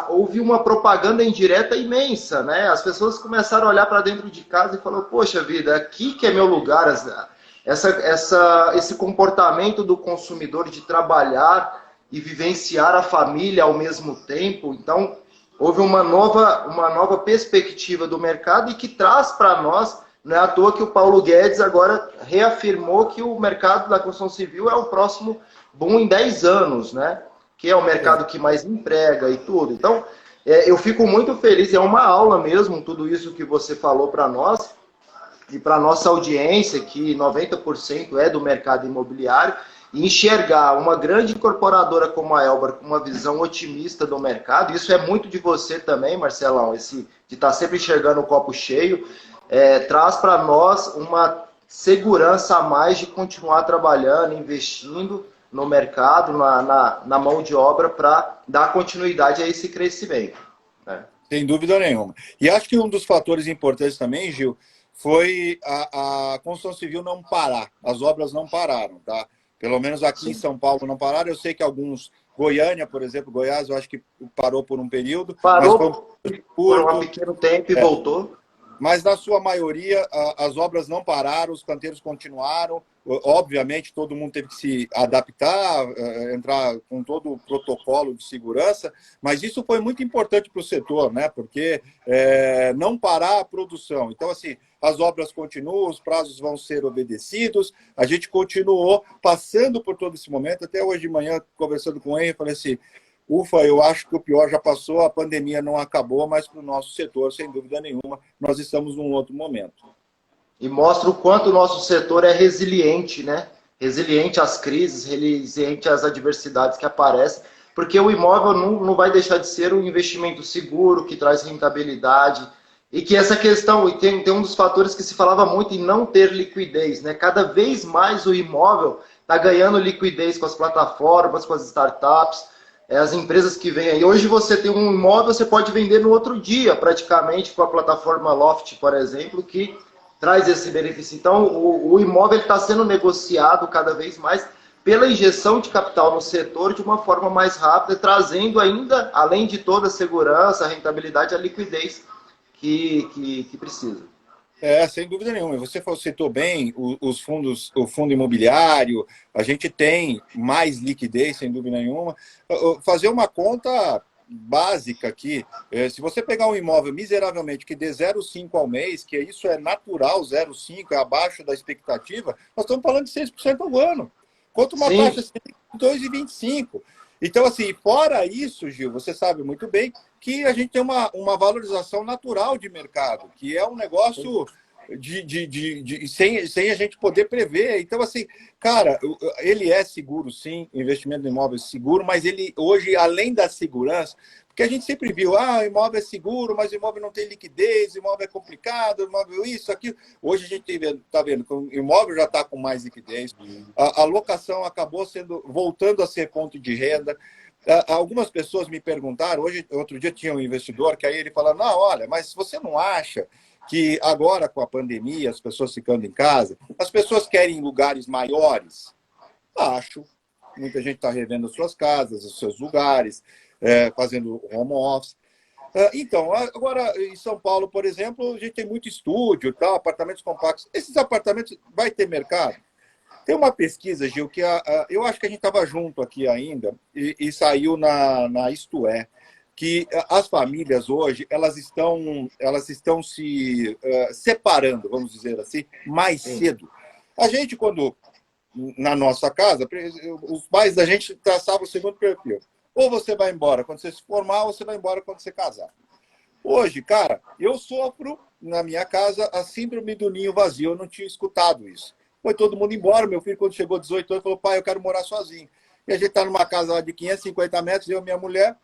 houve uma propaganda indireta imensa, né? As pessoas começaram a olhar para dentro de casa e falaram, poxa vida, aqui que é meu lugar. Esse comportamento do consumidor de trabalhar e vivenciar a família ao mesmo tempo. Então, houve uma nova perspectiva do mercado e que traz para nós, não é à toa que o Paulo Guedes agora reafirmou que o mercado da construção civil é o próximo boom em 10 anos, né? Que é o mercado que mais emprega e tudo. Então, eu fico muito feliz, é uma aula mesmo, tudo isso que você falou para nós e para a nossa audiência, que 90% é do mercado imobiliário, e enxergar uma grande incorporadora como a Elbar com uma visão otimista do mercado. Isso é muito de você também, Marcelão, de estar sempre enxergando o copo cheio, traz para nós uma segurança a mais de continuar trabalhando, investindo no mercado, na mão de obra, para dar continuidade a esse crescimento, né? Sem dúvida nenhuma. E acho que um dos fatores importantes também, Gil, foi a construção civil não parar. As obras não pararam, tá? Pelo menos aqui Sim. Em São Paulo não pararam. Eu sei que alguns, Goiânia, por exemplo, Goiás, eu acho que parou por um período. Parou por um pequeno tempo e voltou. Mas, na sua maioria, as obras não pararam, os canteiros continuaram. Obviamente, todo mundo teve que se adaptar, entrar com todo o protocolo de segurança, mas isso foi muito importante para o setor, né? Porque não parar a produção. Então, assim, as obras continuam, os prazos vão ser obedecidos, a gente continuou passando por todo esse momento. Até hoje de manhã, conversando com ele, eu falei assim, ufa, eu acho que o pior já passou, a pandemia não acabou, mas para o nosso setor, sem dúvida nenhuma, nós estamos num outro momento. E mostra o quanto o nosso setor é resiliente, né? Resiliente às crises, resiliente às adversidades que aparecem, porque o imóvel não vai deixar de ser um investimento seguro, que traz rentabilidade, e que essa questão, e tem um dos fatores que se falava muito em não ter liquidez, né? Cada vez mais o imóvel está ganhando liquidez com as plataformas, com as startups, as empresas que vêm aí. Hoje você tem um imóvel, você pode vender no outro dia, praticamente, com a plataforma Loft, por exemplo, que traz esse benefício. Então, o imóvel está sendo negociado cada vez mais pela injeção de capital no setor de uma forma mais rápida, trazendo ainda, além de toda a segurança, a rentabilidade, a liquidez que precisa. Sem dúvida nenhuma. Você citou bem os fundos, o fundo imobiliário, a gente tem mais liquidez, sem dúvida nenhuma. Fazer uma conta básica aqui, se você pegar um imóvel miseravelmente que dê 0,5 ao mês, que isso é natural, 0,5 é abaixo da expectativa, nós estamos falando de 6% ao ano. Quanto uma Sim. taxa de 2,25. Então, assim, fora isso, Gil, você sabe muito bem que a gente tem uma valorização natural de mercado, que é um negócio sem a gente poder prever. Então, assim, cara, ele é seguro, sim, investimento em imóvel é seguro, mas ele hoje, além da segurança, porque a gente sempre viu, o imóvel é seguro, mas o imóvel não tem liquidez, o imóvel é complicado, o imóvel isso, aquilo. Hoje a gente está vendo que o imóvel já está com mais liquidez, a locação acabou voltando a ser ponto de renda. Algumas pessoas me perguntaram, outro dia tinha um investidor, que aí ele falou, não, olha, mas você não acha que agora com a pandemia, as pessoas ficando em casa, as pessoas querem lugares maiores? Acho. Muita gente está revendo as suas casas, os seus lugares, fazendo home office. Então, agora em São Paulo, por exemplo, a gente tem muito estúdio, tal, apartamentos compactos. Esses apartamentos vai ter mercado? Tem uma pesquisa, Gil, que eu acho que a gente estava junto aqui ainda, e saiu na Isto É, que as famílias hoje elas estão se separando, vamos dizer assim, mais cedo. A gente, quando na nossa casa, os pais da gente traçavam o segundo perfil. Ou você vai embora quando você se formar, ou você vai embora quando você casar. Hoje, cara, eu sofro na minha casa a síndrome do ninho vazio. Eu não tinha escutado isso. Foi todo mundo embora. Meu filho, quando chegou 18 anos, falou: pai, eu quero morar sozinho. E a gente está numa casa lá de 550 metros, eu e minha mulher,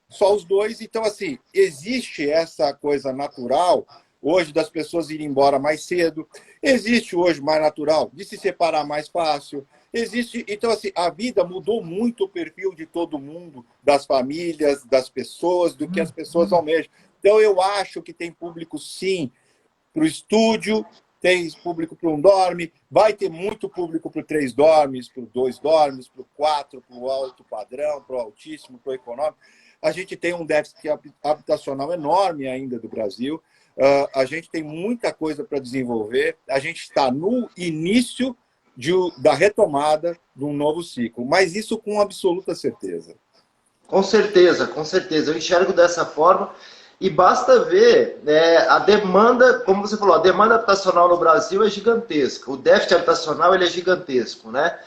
só os dois. Então, assim, existe essa coisa natural hoje das pessoas irem embora mais cedo. Existe hoje mais natural de se separar mais fácil. Existe. Então, assim, a vida mudou muito o perfil de todo mundo, das famílias, das pessoas, do que as pessoas almejam. Então, eu acho que tem público, sim, para o estúdio, tem público para um dorme, vai ter muito público para o 3 dormes, para o 2 dormes, para o 4, para o alto padrão, para o altíssimo, para o econômico. A gente tem um déficit habitacional enorme ainda do Brasil. A gente tem muita coisa para desenvolver. A gente está no início da retomada de um novo ciclo, mas isso com absoluta certeza. Com certeza, com certeza. Eu enxergo dessa forma e basta ver a demanda, como você falou, a demanda habitacional no Brasil é gigantesca. O déficit habitacional ele é gigantesco, né?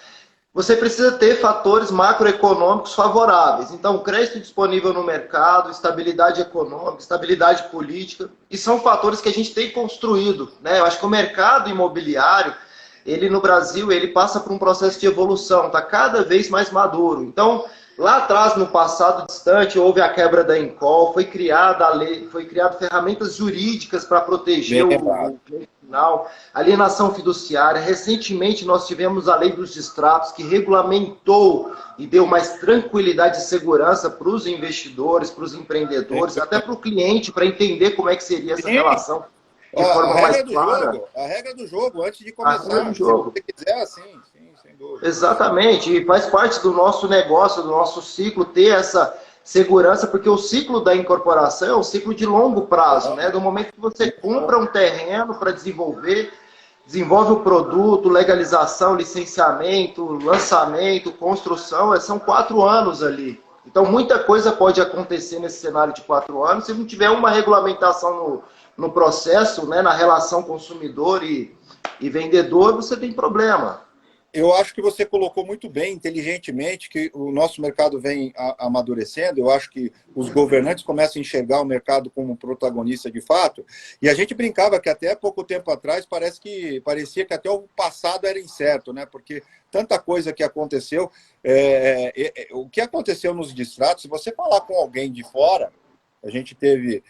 Você precisa ter fatores macroeconômicos favoráveis. Então, crédito disponível no mercado, estabilidade econômica, estabilidade política, e são fatores que a gente tem construído, né? Eu acho que o mercado imobiliário, ele no Brasil, ele passa por um processo de evolução, está cada vez mais maduro. Então, lá atrás, no passado distante, houve a quebra da Encol, foi criada a lei, foi criado ferramentas jurídicas para proteger o cliente final, alienação fiduciária. Recentemente, nós tivemos a lei dos distratos, que regulamentou e deu mais tranquilidade e segurança para os investidores, para os empreendedores, até para o cliente, para entender como é que seria essa relação de forma mais clara. A regra do jogo, antes de começar. A regra do jogo. Se você quiser, sim, sem dúvida. Exatamente, e faz parte do nosso negócio, do nosso ciclo, ter essa segurança, porque o ciclo da incorporação é um ciclo de longo prazo, né? Do momento que você compra um terreno para desenvolver, desenvolve o produto, legalização, licenciamento, lançamento, construção, são 4 anos ali. Então, muita coisa pode acontecer nesse cenário de 4 anos, se não tiver uma regulamentação no processo, né, na relação consumidor e vendedor, você tem problema. Eu acho que você colocou muito bem, inteligentemente, que o nosso mercado vem amadurecendo. Eu acho que os governantes começam a enxergar o mercado como protagonista de fato. E a gente brincava que até pouco tempo atrás parecia que até o passado era incerto, né? Porque tanta coisa que aconteceu. O que aconteceu nos distratos, se você falar com alguém de fora, a gente teve...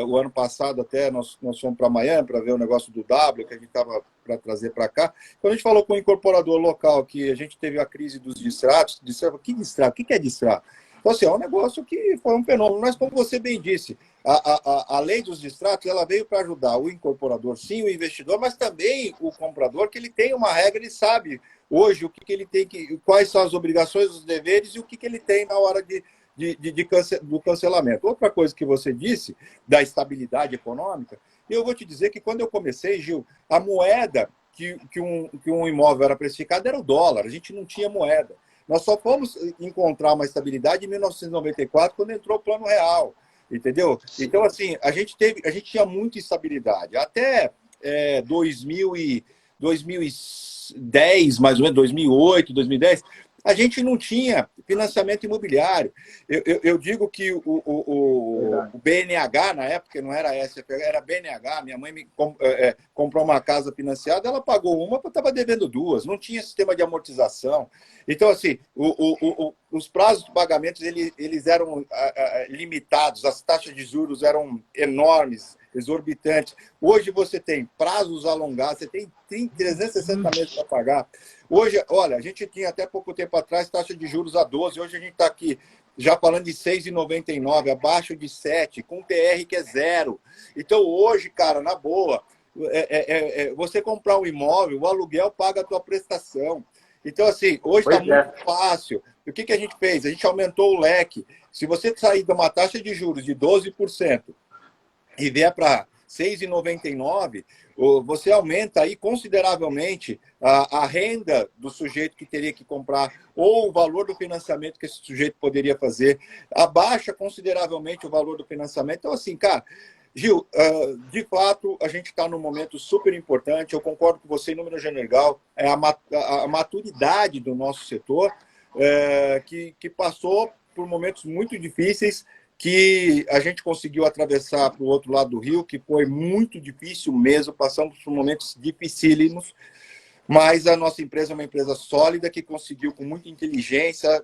o ano passado até nós fomos para Miami para ver o negócio do W, que a gente estava para trazer para cá. Quando a gente falou com o incorporador local que a gente teve a crise dos distratos, disseram: que distrato? O que é distrato? Então, assim, é um negócio que foi um fenômeno. Mas, como você bem disse, a lei dos distratos ela veio para ajudar o incorporador, sim, o investidor, mas também o comprador, que ele tem uma regra, ele sabe hoje o que ele tem, quais são as obrigações, os deveres e o que ele tem na hora do cancelamento. Outra coisa que você disse, da estabilidade econômica, eu vou te dizer que quando eu comecei, Gil, a moeda que um imóvel era precificado era o dólar, a gente não tinha moeda. Nós só fomos encontrar uma estabilidade em 1994, quando entrou o Plano Real, entendeu? Então, assim, a gente tinha muita instabilidade. Até 2010, mais ou menos, 2008, 2010, a gente não tinha financiamento imobiliário. Eu digo que o BNH, na época, não era SFH, era BNH. Minha mãe comprou uma casa financiada, ela pagou uma porque estava devendo 2. Não tinha sistema de amortização. Então, assim, os prazos de pagamentos eles eram limitados, as taxas de juros eram enormes, exorbitantes. Hoje você tem prazos alongados, você tem 360 meses para pagar. Hoje, olha, a gente tinha até pouco tempo atrás taxa de juros a 12, hoje a gente está aqui já falando de 6,99, abaixo de 7, com PR que é 0. Então hoje, cara, na boa, você comprar um imóvel, o aluguel paga a tua prestação. Então, assim, hoje está muito fácil. O que a gente fez? A gente aumentou o leque. Se você sair de uma taxa de juros de 12% e vier para 6,99, você aumenta aí consideravelmente a renda do sujeito que teria que comprar, ou o valor do financiamento que esse sujeito poderia fazer, abaixa consideravelmente o valor do financiamento. Então, assim, cara, Gil, de fato, a gente está num momento super importante. Eu concordo com você, em número general, é a maturidade do nosso setor, que passou por momentos muito difíceis, que a gente conseguiu atravessar para o outro lado do rio, que foi muito difícil mesmo, passamos por momentos dificílimos, mas a nossa empresa é uma empresa sólida, que conseguiu, com muita inteligência,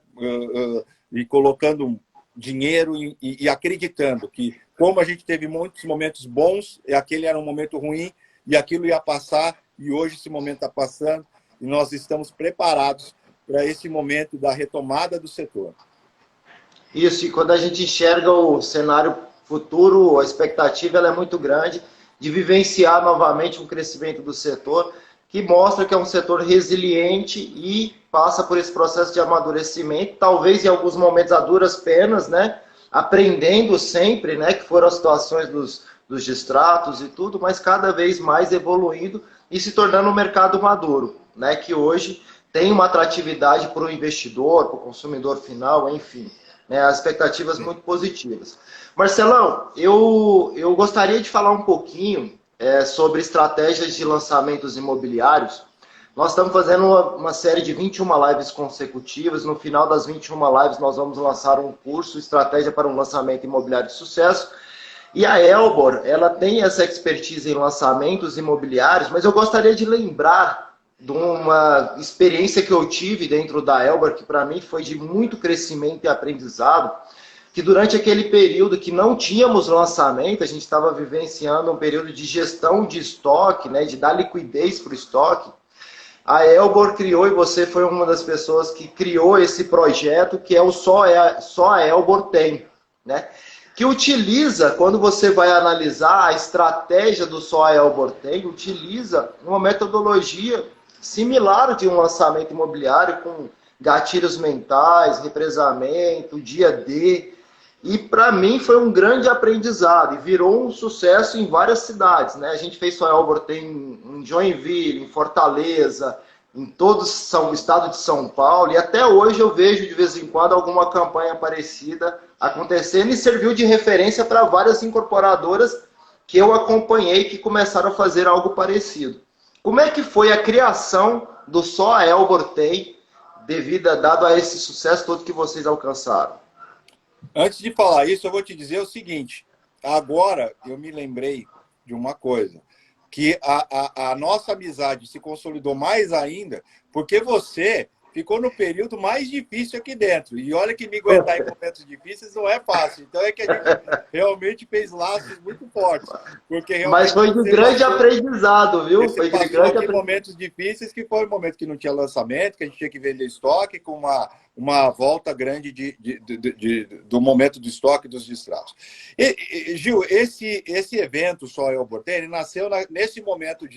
e colocando dinheiro e acreditando que, como a gente teve muitos momentos bons, e aquele era um momento ruim, e aquilo ia passar, e hoje esse momento está passando, e nós estamos preparados para esse momento da retomada do setor. Isso, e quando a gente enxerga o cenário futuro, a expectativa ela é muito grande de vivenciar novamente um crescimento do setor, que mostra que é um setor resiliente e passa por esse processo de amadurecimento, talvez em alguns momentos a duras penas, né? Aprendendo sempre, né? Que foram as situações dos distratos e tudo, mas cada vez mais evoluindo e se tornando um mercado maduro, né? Que hoje tem uma atratividade para o investidor, para o consumidor final, enfim. Né, as expectativas muito positivas. Marcelão, eu gostaria de falar um pouquinho sobre estratégias de lançamentos imobiliários. Nós estamos fazendo uma série de 21 lives consecutivas. No final das 21 lives, nós vamos lançar um curso, Estratégia para um Lançamento Imobiliário de Sucesso. E a Elbor, ela tem essa expertise em lançamentos imobiliários, mas eu gostaria de lembrar de uma experiência que eu tive dentro da Elbor, que para mim foi de muito crescimento e aprendizado, que durante aquele período que não tínhamos lançamento, a gente estava vivenciando um período de gestão de estoque, né, de dar liquidez para o estoque, a Elbor criou, e você foi uma das pessoas que criou esse projeto, que é o Só a Elbor Tem, né? Que utiliza, quando você vai analisar a estratégia do Só a Elbor Tem, utiliza uma metodologia similar de um lançamento imobiliário, com gatilhos mentais, represamento, dia D. E para mim foi um grande aprendizado e virou um sucesso em várias cidades, né? A gente fez Só a Elbor Tem em Joinville, em Fortaleza, em todo o estado de São Paulo, e até hoje eu vejo de vez em quando alguma campanha parecida acontecendo, e serviu de referência para várias incorporadoras que eu acompanhei que começaram a fazer algo parecido. Como é que foi a criação do Só a Elbor Tem, dado a esse sucesso todo que vocês alcançaram? Antes de falar isso, eu vou te dizer o seguinte. Agora eu me lembrei de uma coisa, que a nossa amizade se consolidou mais ainda porque você ficou no período mais difícil aqui dentro. E olha que me aguentar em momentos difíceis não é fácil. Então é que a gente realmente fez laços muito fortes. Porque mas foi de grande aprendizado, viu? Foi de grande aprendizado. Momentos difíceis, que foi um momento que não tinha lançamento, que a gente tinha que vender estoque, com uma volta grande do momento do estoque dos distratos. Gil, esse evento Só a Elbor Tem, ele nasceu nesse momento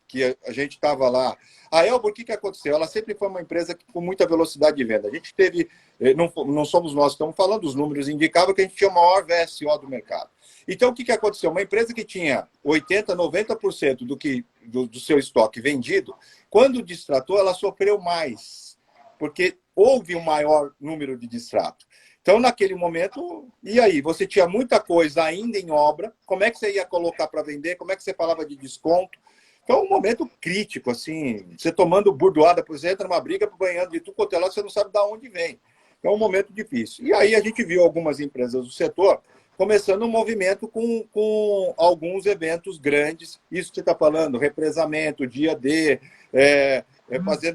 que a gente estava lá. A Elbor, o que aconteceu? Ela sempre foi uma empresa com muita velocidade de venda. A gente teve, não somos nós, estamos falando, os números indicavam que a gente tinha o maior VSO do mercado. Então, o que aconteceu? Uma empresa que tinha 80%, 90% do seu estoque vendido, quando distratou, ela sofreu mais, porque houve um maior número de distrato. Então, naquele momento, e aí? Você tinha muita coisa ainda em obra, como é que você ia colocar para vender? Como é que você falava de desconto? Então, um momento crítico, assim, você tomando burdoada, você entra numa briga, ganhando de tudo quanto é lado, você não sabe de onde vem. Então, é um momento difícil. E aí a gente viu algumas empresas do setor começando um movimento com alguns eventos grandes. Isso que você está falando, represamento, dia D,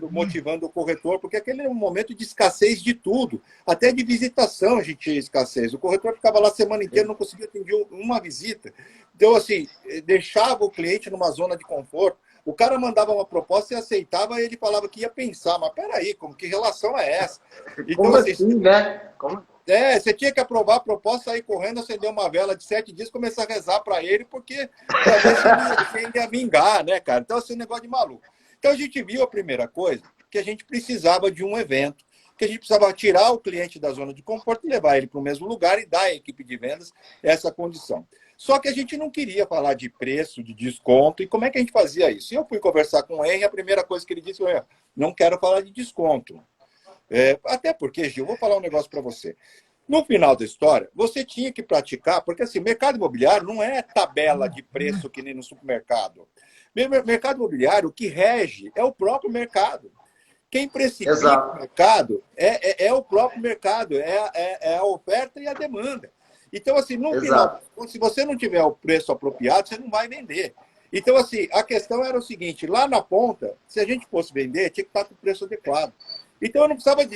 motivando o corretor, porque aquele é um momento de escassez de tudo. Até de visitação a gente tinha escassez. O corretor ficava lá a semana inteira, não conseguia atender uma visita. Então, assim, deixava o cliente numa zona de conforto. O cara mandava uma proposta e aceitava, e ele falava que ia pensar, mas peraí, que relação é essa? Então, como assim, né? Você tinha que aprovar a proposta, sair correndo, acender uma vela de 7 dias, começar a rezar para ele, porque para ver se ele ia vingar, né, cara? Então, assim, um negócio de maluco. Então, a gente viu a primeira coisa, que a gente precisava de um evento, que a gente precisava tirar o cliente da zona de conforto e levar ele para o mesmo lugar e dar à equipe de vendas essa condição. Só que a gente não queria falar de preço, de desconto, e como é que a gente fazia isso? E eu fui conversar com o Henry, a primeira coisa que ele disse foi, não quero falar de desconto. Até porque, Gil, vou falar um negócio para você. No final da história, você tinha que praticar, porque assim, mercado imobiliário não é tabela de preço que nem no supermercado. Mercado imobiliário, o que rege é o próprio mercado. Quem precifica o Exato, mercado é o próprio mercado, é a oferta e a demanda. Então, assim, no final, exato, se você não tiver o preço apropriado, você não vai vender. Então, assim, a questão era o seguinte, lá na ponta, se a gente fosse vender, tinha que estar com o preço adequado. Então, eu não precisava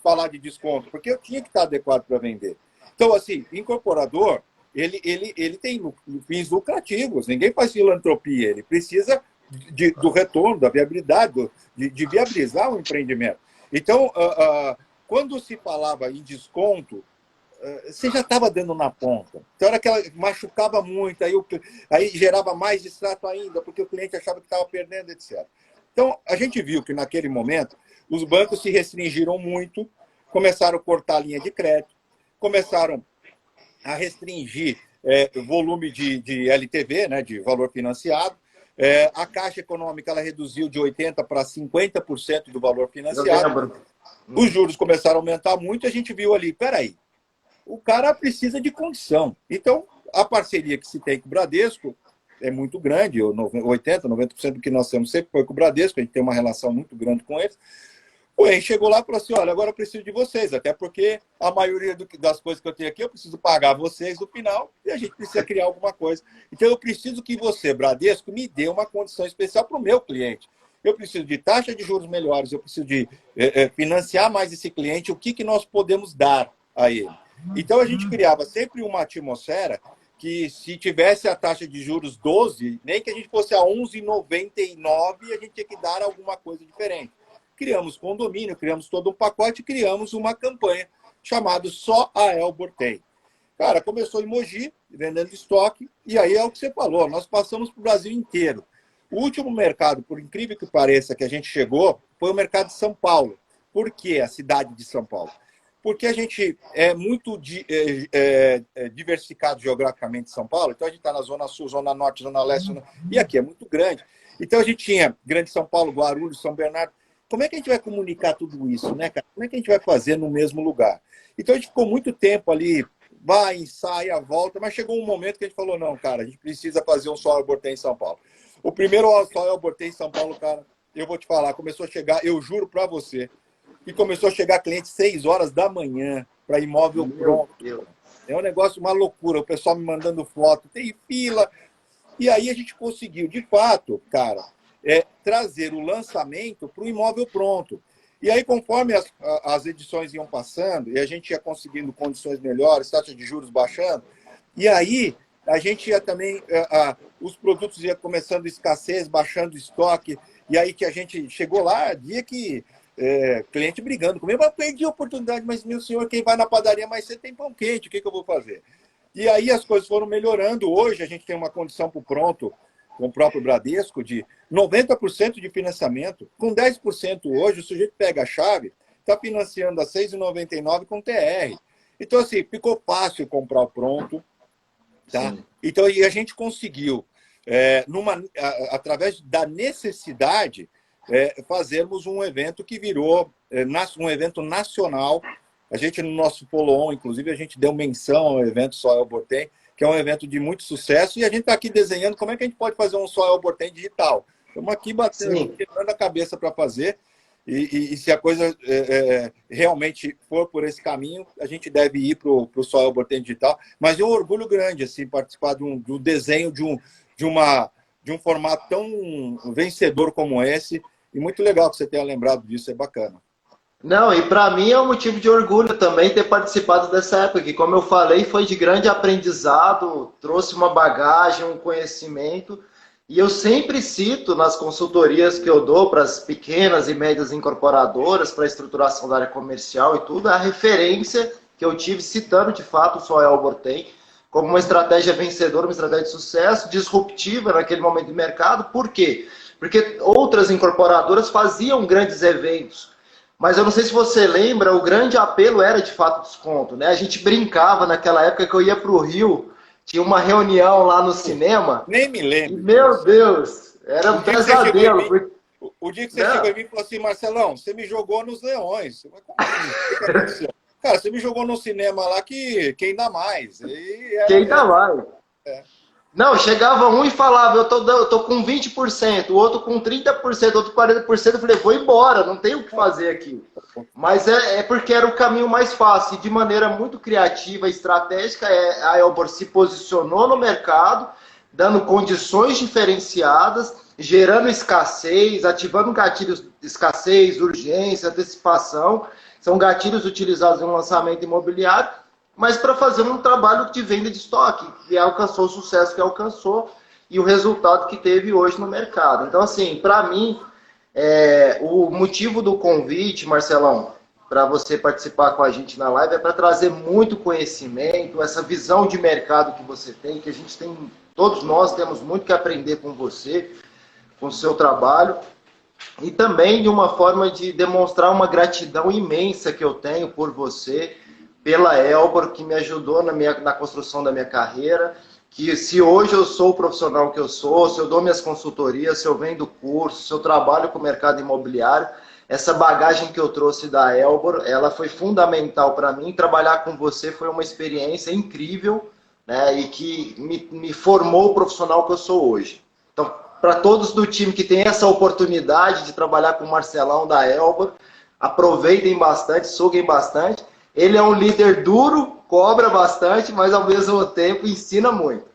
falar de desconto, porque eu tinha que estar adequado para vender. Então, assim, incorporador, ele tem fins lucrativos, ninguém faz filantropia, ele precisa do retorno, da viabilidade, de viabilizar o empreendimento. Então, quando se falava em desconto, você já estava dando na ponta. Então, era que ela machucava muito, aí gerava mais distrato ainda, porque o cliente achava que estava perdendo, etc. Então, a gente viu que, naquele momento, os bancos se restringiram muito, começaram a cortar a linha de crédito, começaram a restringir volume de LTV, né, de valor financiado. A Caixa Econômica ela reduziu de 80% para 50% do valor eu financiado. lembro. Os juros começaram a aumentar muito, a gente viu ali, peraí, o cara precisa de condição. Então, a parceria que se tem com o Bradesco é muito grande, 80%, 90% do que nós temos sempre foi com o Bradesco, a gente tem uma relação muito grande com eles. O Henrique chegou lá e falou assim, olha, agora eu preciso de vocês, até porque a maioria das coisas que eu tenho aqui, eu preciso pagar vocês no final e a gente precisa criar alguma coisa. Então, eu preciso que você, Bradesco, me dê uma condição especial para o meu cliente. Eu preciso de taxa de juros melhores, eu preciso de financiar mais esse cliente, o que nós podemos dar a ele. Então, a gente criava sempre uma atmosfera que, se tivesse a taxa de juros 12, nem que a gente fosse a 11,99, a gente tinha que dar alguma coisa diferente. Criamos condomínio, criamos todo um pacote, criamos uma campanha chamada Só a Elbor Tem. Cara, começou em Mogi, vendendo estoque, e aí é o que você falou, nós passamos para o Brasil inteiro. O último mercado, por incrível que pareça, que a gente chegou, foi o mercado de São Paulo. Por que a cidade de São Paulo? Porque a gente é muito diversificado geograficamente em São Paulo, então a gente está na Zona Sul, Zona Norte, Zona Leste, e aqui é muito grande. Então a gente tinha Grande São Paulo, Guarulhos, São Bernardo. Como é que a gente vai comunicar tudo isso, né, cara? Como é que a gente vai fazer no mesmo lugar? Então a gente ficou muito tempo ali, vai, ensaia, volta, mas chegou um momento que a gente falou, não, cara, a gente precisa fazer um Só Elbor Tem em São Paulo. O primeiro Só Elbor Tem em São Paulo, cara, eu vou te falar, começou a chegar, eu juro para você, que começou a chegar cliente 6 horas da manhã para imóvel pronto. É um negócio, uma loucura, o pessoal me mandando foto, tem fila. E aí a gente conseguiu, de fato, cara, trazer o lançamento para o imóvel pronto. E aí, conforme as edições iam passando, e a gente ia conseguindo condições melhores, taxa de juros baixando, e aí a gente ia também, os produtos iam começando escassez, baixando estoque, e aí que a gente chegou lá, dia que cliente brigando comigo, eu perdi a oportunidade, mas, meu senhor, quem vai na padaria mais cedo tem pão quente, o que eu vou fazer? E aí as coisas foram melhorando. Hoje a gente tem uma condição para o pronto, com o próprio Bradesco, de 90% de financiamento. Com 10% hoje, o sujeito pega a chave, está financiando a 6,99 com TR. Então, assim, ficou fácil comprar o pronto. Tá? Então, e a gente conseguiu, através da necessidade, fazermos um evento que virou um evento nacional. A gente, no nosso follow-on, inclusive, a gente deu menção ao evento Só Elbor Tem, que é um evento de muito sucesso, e a gente está aqui desenhando como é que a gente pode fazer um Só Elbor Tem digital. Estamos aqui batendo, quebrando a cabeça para fazer, e se a coisa realmente for por esse caminho, a gente deve ir para o Só Elbor Tem digital. Mas é um orgulho grande assim, participar do desenho de um formato tão vencedor como esse, e muito legal que você tenha lembrado disso, é bacana. Não, e para mim é um motivo de orgulho também ter participado dessa época, que, como eu falei, foi de grande aprendizado, trouxe uma bagagem, um conhecimento, e eu sempre cito nas consultorias que eu dou para as pequenas e médias incorporadoras, para a estruturação da área comercial e tudo, a referência que eu tive citando de fato o Só Elbor Tem, como uma estratégia vencedora, uma estratégia de sucesso, disruptiva naquele momento de mercado. Por quê? Porque outras incorporadoras faziam grandes eventos, mas eu não sei se você lembra, o grande apelo era de fato desconto, né? A gente brincava naquela época que eu ia para o Rio tinha uma reunião lá no cinema. Nem me E, lembro meu disso. Deus, era um pesadelo. O dia que você chegou Não, em mim e falou assim, Marcelão, você me jogou nos Leões. Mas como assim? O que aconteceu? Cara, você me jogou no cinema lá que quem dá mais. E quem tá lá? é. Não, chegava um e falava, eu tô com 20%, o outro com 30%, o outro com 40%. Eu falei, vou embora, não tenho o que fazer aqui. Mas é porque era o caminho mais fácil. E de maneira muito criativa e estratégica, a Elbor se posicionou no mercado, dando condições diferenciadas, gerando escassez, ativando gatilhos de escassez, urgência, antecipação. São gatilhos utilizados em um lançamento imobiliário, mas para fazer um trabalho de venda de estoque, e alcançou o sucesso que alcançou e o resultado que teve hoje no mercado. Então, assim, para mim, o motivo do convite, Marcelão, para você participar com a gente na live é para trazer muito conhecimento, essa visão de mercado que você tem, que a gente tem, todos nós temos muito que aprender com você, com o seu trabalho, e também de uma forma de demonstrar uma gratidão imensa que eu tenho por você, pela Elbor, que me ajudou na construção da minha carreira, que se hoje eu sou o profissional que eu sou, se eu dou minhas consultorias, se eu vendo curso, se eu trabalho com o mercado imobiliário, essa bagagem que eu trouxe da Elbor, ela foi fundamental para mim. Trabalhar com você foi uma experiência incrível, né, e que me formou o profissional que eu sou hoje. Então, para todos do time que tem essa oportunidade de trabalhar com o Marcelão da Elbor, aproveitem bastante, suguem bastante. Ele é um líder duro, cobra bastante, mas ao mesmo tempo ensina muito.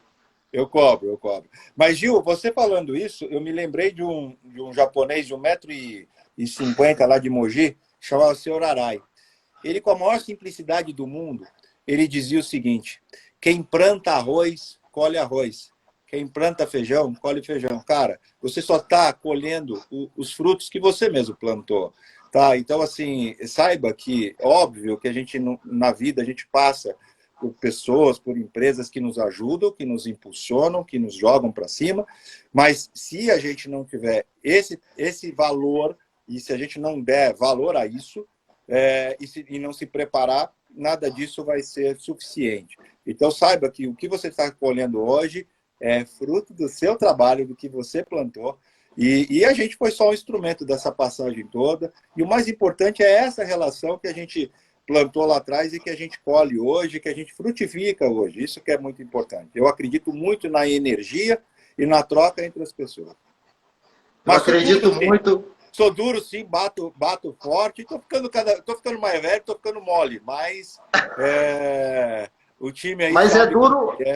Eu cobro, eu cobro. Mas, Gil, você falando isso, eu me lembrei de um japonês de 1,50 m lá de Mogi, chamado Sr. Arai. Ele, com a maior simplicidade do mundo, ele dizia o seguinte: quem planta arroz, colhe arroz. Quem planta feijão, colhe feijão. Cara, você só está colhendo os frutos que você mesmo plantou. Tá? Então, assim, saiba que, óbvio, que a gente, na vida, a gente passa por pessoas, por empresas que nos ajudam, que nos impulsionam, que nos jogam para cima, mas se a gente não tiver esse valor, e se a gente não der valor a isso, e não se preparar, nada disso vai ser suficiente. Então, saiba que o que você está colhendo hoje é fruto do seu trabalho, do que você plantou, e a gente foi só um instrumento dessa passagem toda, e o mais importante é essa relação que a gente plantou lá atrás e que a gente colhe hoje, que a gente frutifica hoje. Isso que é muito importante. Eu acredito muito na energia e na troca entre as pessoas. Mas eu acredito muito. Sou duro, sim, bato forte. Tô ficando mais velho, tô ficando mole. Mas o time aí Mas sabe como é.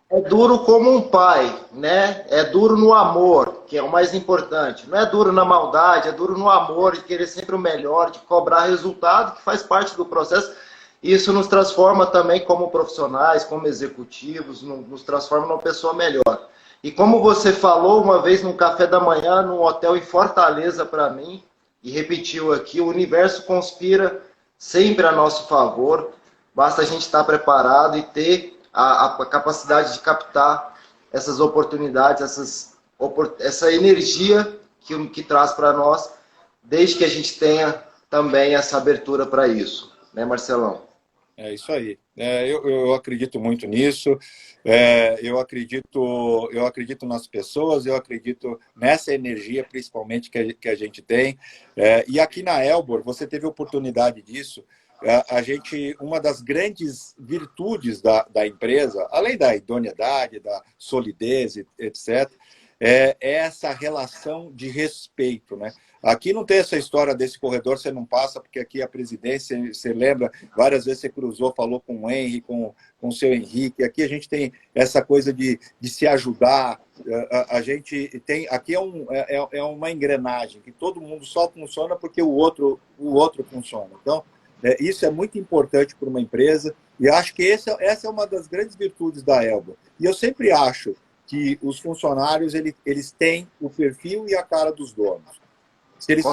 É duro como um pai, né? É duro no amor, que é o mais importante. Não é duro na maldade, é duro no amor, de querer sempre o melhor, de cobrar resultado, que faz parte do processo. Isso nos transforma também como profissionais, como executivos, nos transforma numa pessoa melhor. E como você falou uma vez num café da manhã, num hotel em Fortaleza para mim, e repetiu aqui, o universo conspira sempre a nosso favor, basta a gente estar preparado e ter a capacidade de captar essas oportunidades, essa energia que traz para nós, desde que a gente tenha também essa abertura para isso, né, Marcelão? É isso aí. Eu acredito muito nisso. Eu acredito nas pessoas, eu acredito nessa energia, principalmente, que a gente tem. E aqui na Elbor, você teve oportunidade disso. Uma das grandes virtudes da empresa, além da idoneidade, da solidez, etc., é essa relação de respeito, né? Aqui não tem essa história desse corredor, você não passa, porque aqui a presidência, você lembra, várias vezes você cruzou, falou com o Henry, com o seu Henrique. Aqui a gente tem essa coisa de se ajudar. A gente tem. Aqui é uma engrenagem, que todo mundo só funciona porque o outro funciona. Então, isso é muito importante para uma empresa, e acho que essa é uma das grandes virtudes da Elbor. E eu sempre acho que os funcionários eles têm o perfil e a cara dos donos. Se eles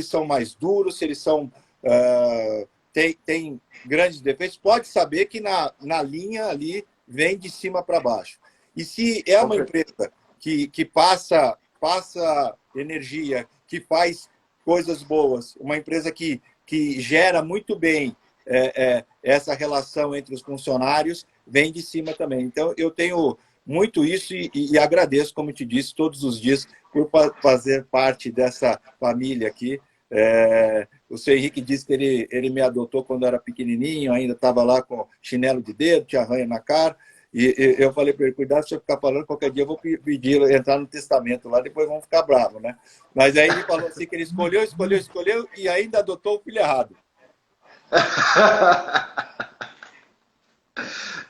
são mais duros, se eles são têm grandes defeitos, pode saber que na linha ali vem de cima para baixo. E se é uma empresa que passa energia, que faz coisas boas, uma empresa que gera muito bem essa relação entre os funcionários vem de cima também. Então, eu tenho muito isso e agradeço, como te disse, todos os dias por fazer parte dessa família aqui. O seu Henrique disse que ele me adotou quando eu era pequenininho, ainda estava lá com chinelo de dedo, tinha arranha na cara, e eu falei para ele, cuidado se eu ficar falando, qualquer dia eu vou pedir entrar no testamento lá, depois vão ficar bravos, né? Mas aí ele falou assim que ele escolheu e ainda adotou o filho errado.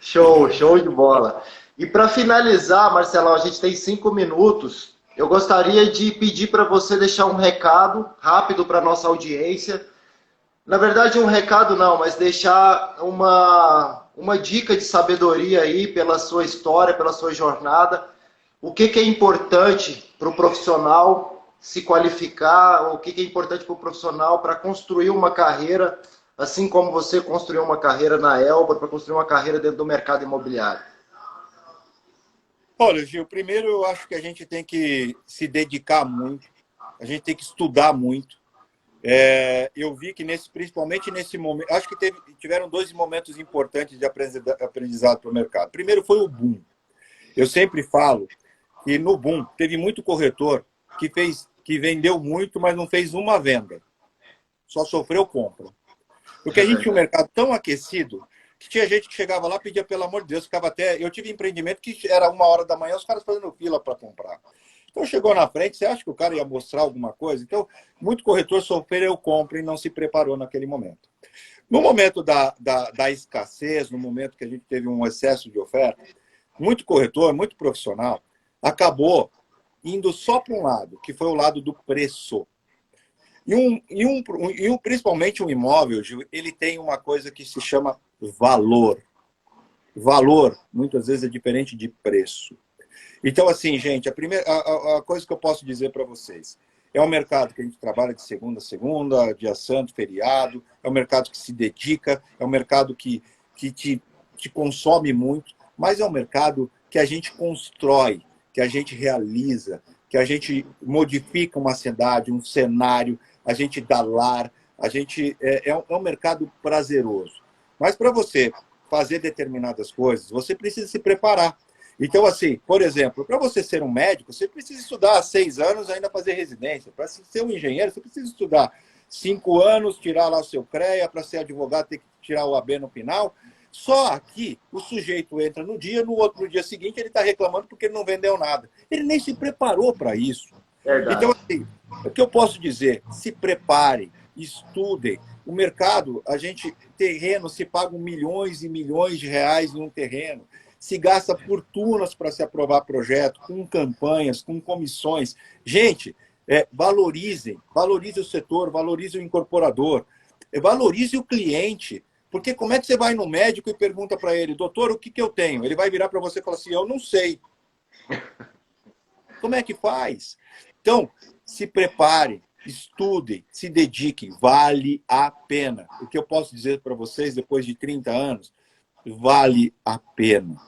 Show de bola. E para finalizar, Marcelão, a gente tem 5 minutos. Eu gostaria de pedir para você deixar um recado rápido para a nossa audiência. Na verdade, um recado não, mas deixar uma dica de sabedoria aí pela sua história, pela sua jornada. O que é importante para o profissional se qualificar, o que é importante para o profissional para construir uma carreira, assim como você construiu uma carreira na Elbor, para construir uma carreira dentro do mercado imobiliário. Olha, Gil, primeiro eu acho que a gente tem que se dedicar muito, a gente tem que estudar muito. Eu vi que, principalmente nesse momento, acho que tiveram 2 momentos importantes de aprendizado para o mercado. Primeiro foi o boom. Eu sempre falo que no boom teve muito corretor que vendeu muito, mas não fez uma venda. Só sofreu compra. Porque a gente tinha um mercado tão aquecido que tinha gente que chegava lá, pedia pelo amor de Deus, ficava até... Eu tive empreendimento que era 1h da manhã, os caras fazendo fila para comprar. Então chegou na frente, você acha que o cara ia mostrar alguma coisa? Então, muito corretor sofreu compra e não se preparou naquele momento. No momento da escassez, no momento que a gente teve um excesso de oferta, muito corretor, muito profissional, acabou indo só para um lado, que foi o lado do preço. Principalmente um imóvel, Gil, ele tem uma coisa que se chama valor. Valor, muitas vezes, é diferente de preço. Então, assim, gente, a coisa que eu posso dizer para vocês, é um mercado que a gente trabalha de segunda a segunda, dia santo, feriado, é um mercado que se dedica, é um mercado que te consome muito, mas é um mercado que a gente constrói, que a gente realiza, que a gente modifica uma cidade, um cenário, a gente dá lar, é um mercado prazeroso. Mas para você fazer determinadas coisas, você precisa se preparar. Então, assim, por exemplo, para você ser um médico, você precisa estudar 6 anos ainda fazer residência. Para ser um engenheiro, você precisa estudar 5 anos, tirar lá o seu CREA, para ser advogado, ter que tirar o AB no final. Só aqui, o sujeito entra no dia seguinte, ele está reclamando porque ele não vendeu nada. Ele nem se preparou para isso. Verdade. Então, assim, o que eu posso dizer? Se preparem, estudem. O mercado, terreno, se pagam milhões e milhões de reais em um terreno. Se gasta fortunas para se aprovar projeto, com campanhas, com comissões. Gente, valorizem o setor, valorizem o incorporador, valorize o cliente. Porque como é que você vai no médico e pergunta para ele, doutor, o que eu tenho? Ele vai virar para você e falar assim, eu não sei. Como é que faz? Então, se preparem, estudem, se dediquem, vale a pena. O que eu posso dizer para vocês, depois de 30 anos, vale a pena.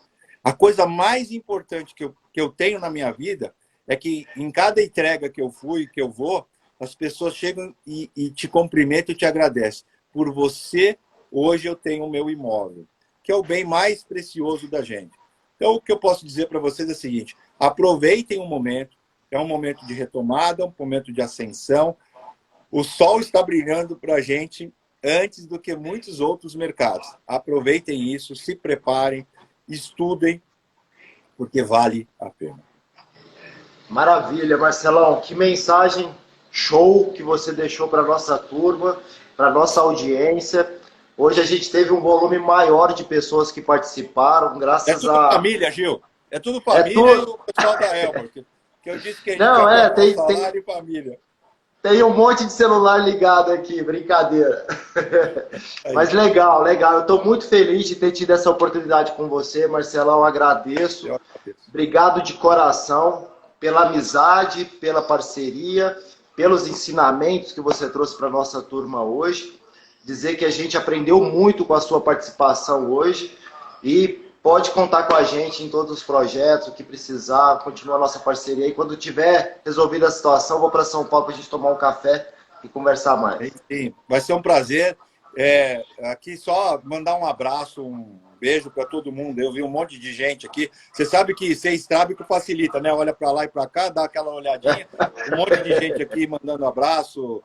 A coisa mais importante que eu tenho na minha vida é que em cada entrega que eu vou, as pessoas chegam e te cumprimentam e te agradecem. Por você, hoje eu tenho o meu imóvel, que é o bem mais precioso da gente. Então, o que eu posso dizer para vocês é o seguinte, aproveitem o momento, é um momento de retomada, um momento de ascensão. O sol está brilhando para a gente antes do que muitos outros mercados. Aproveitem isso, se preparem, estudem, porque vale a pena. Maravilha, Marcelão. Que mensagem show que você deixou para a nossa turma, para a nossa audiência. Hoje a gente teve um volume maior de pessoas que participaram, graças É tudo família, Gil. É tudo família e o pessoal da Elbor. Que eu disse que a gente tem salário e família. Tem um monte de celular ligado aqui, brincadeira. Mas legal. Eu estou muito feliz de ter tido essa oportunidade com você, Marcelão, agradeço. Obrigado de coração pela amizade, pela parceria, pelos ensinamentos que você trouxe para a nossa turma hoje. Dizer que a gente aprendeu muito com a sua participação hoje e pode contar com a gente em todos os projetos, o que precisar, continua a nossa parceria. E quando tiver resolvida a situação, vou para São Paulo para a gente tomar um café e conversar mais. Sim, vai ser um prazer. Aqui só mandar um abraço, um beijo para todo mundo. Eu vi um monte de gente aqui. Você sabe que ser estrábico facilita, né? Olha para lá e para cá, dá aquela olhadinha. Um monte de gente aqui mandando abraço,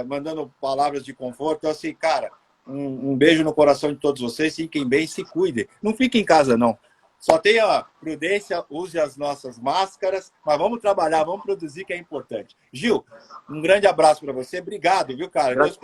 mandando palavras de conforto. Então, assim, cara, um beijo no coração de todos vocês. Fiquem bem, se cuidem. Não fiquem em casa, não. Só tenha prudência, use as nossas máscaras, mas vamos trabalhar, vamos produzir, que é importante. Gil, um grande abraço para você. Obrigado, viu, cara? Deus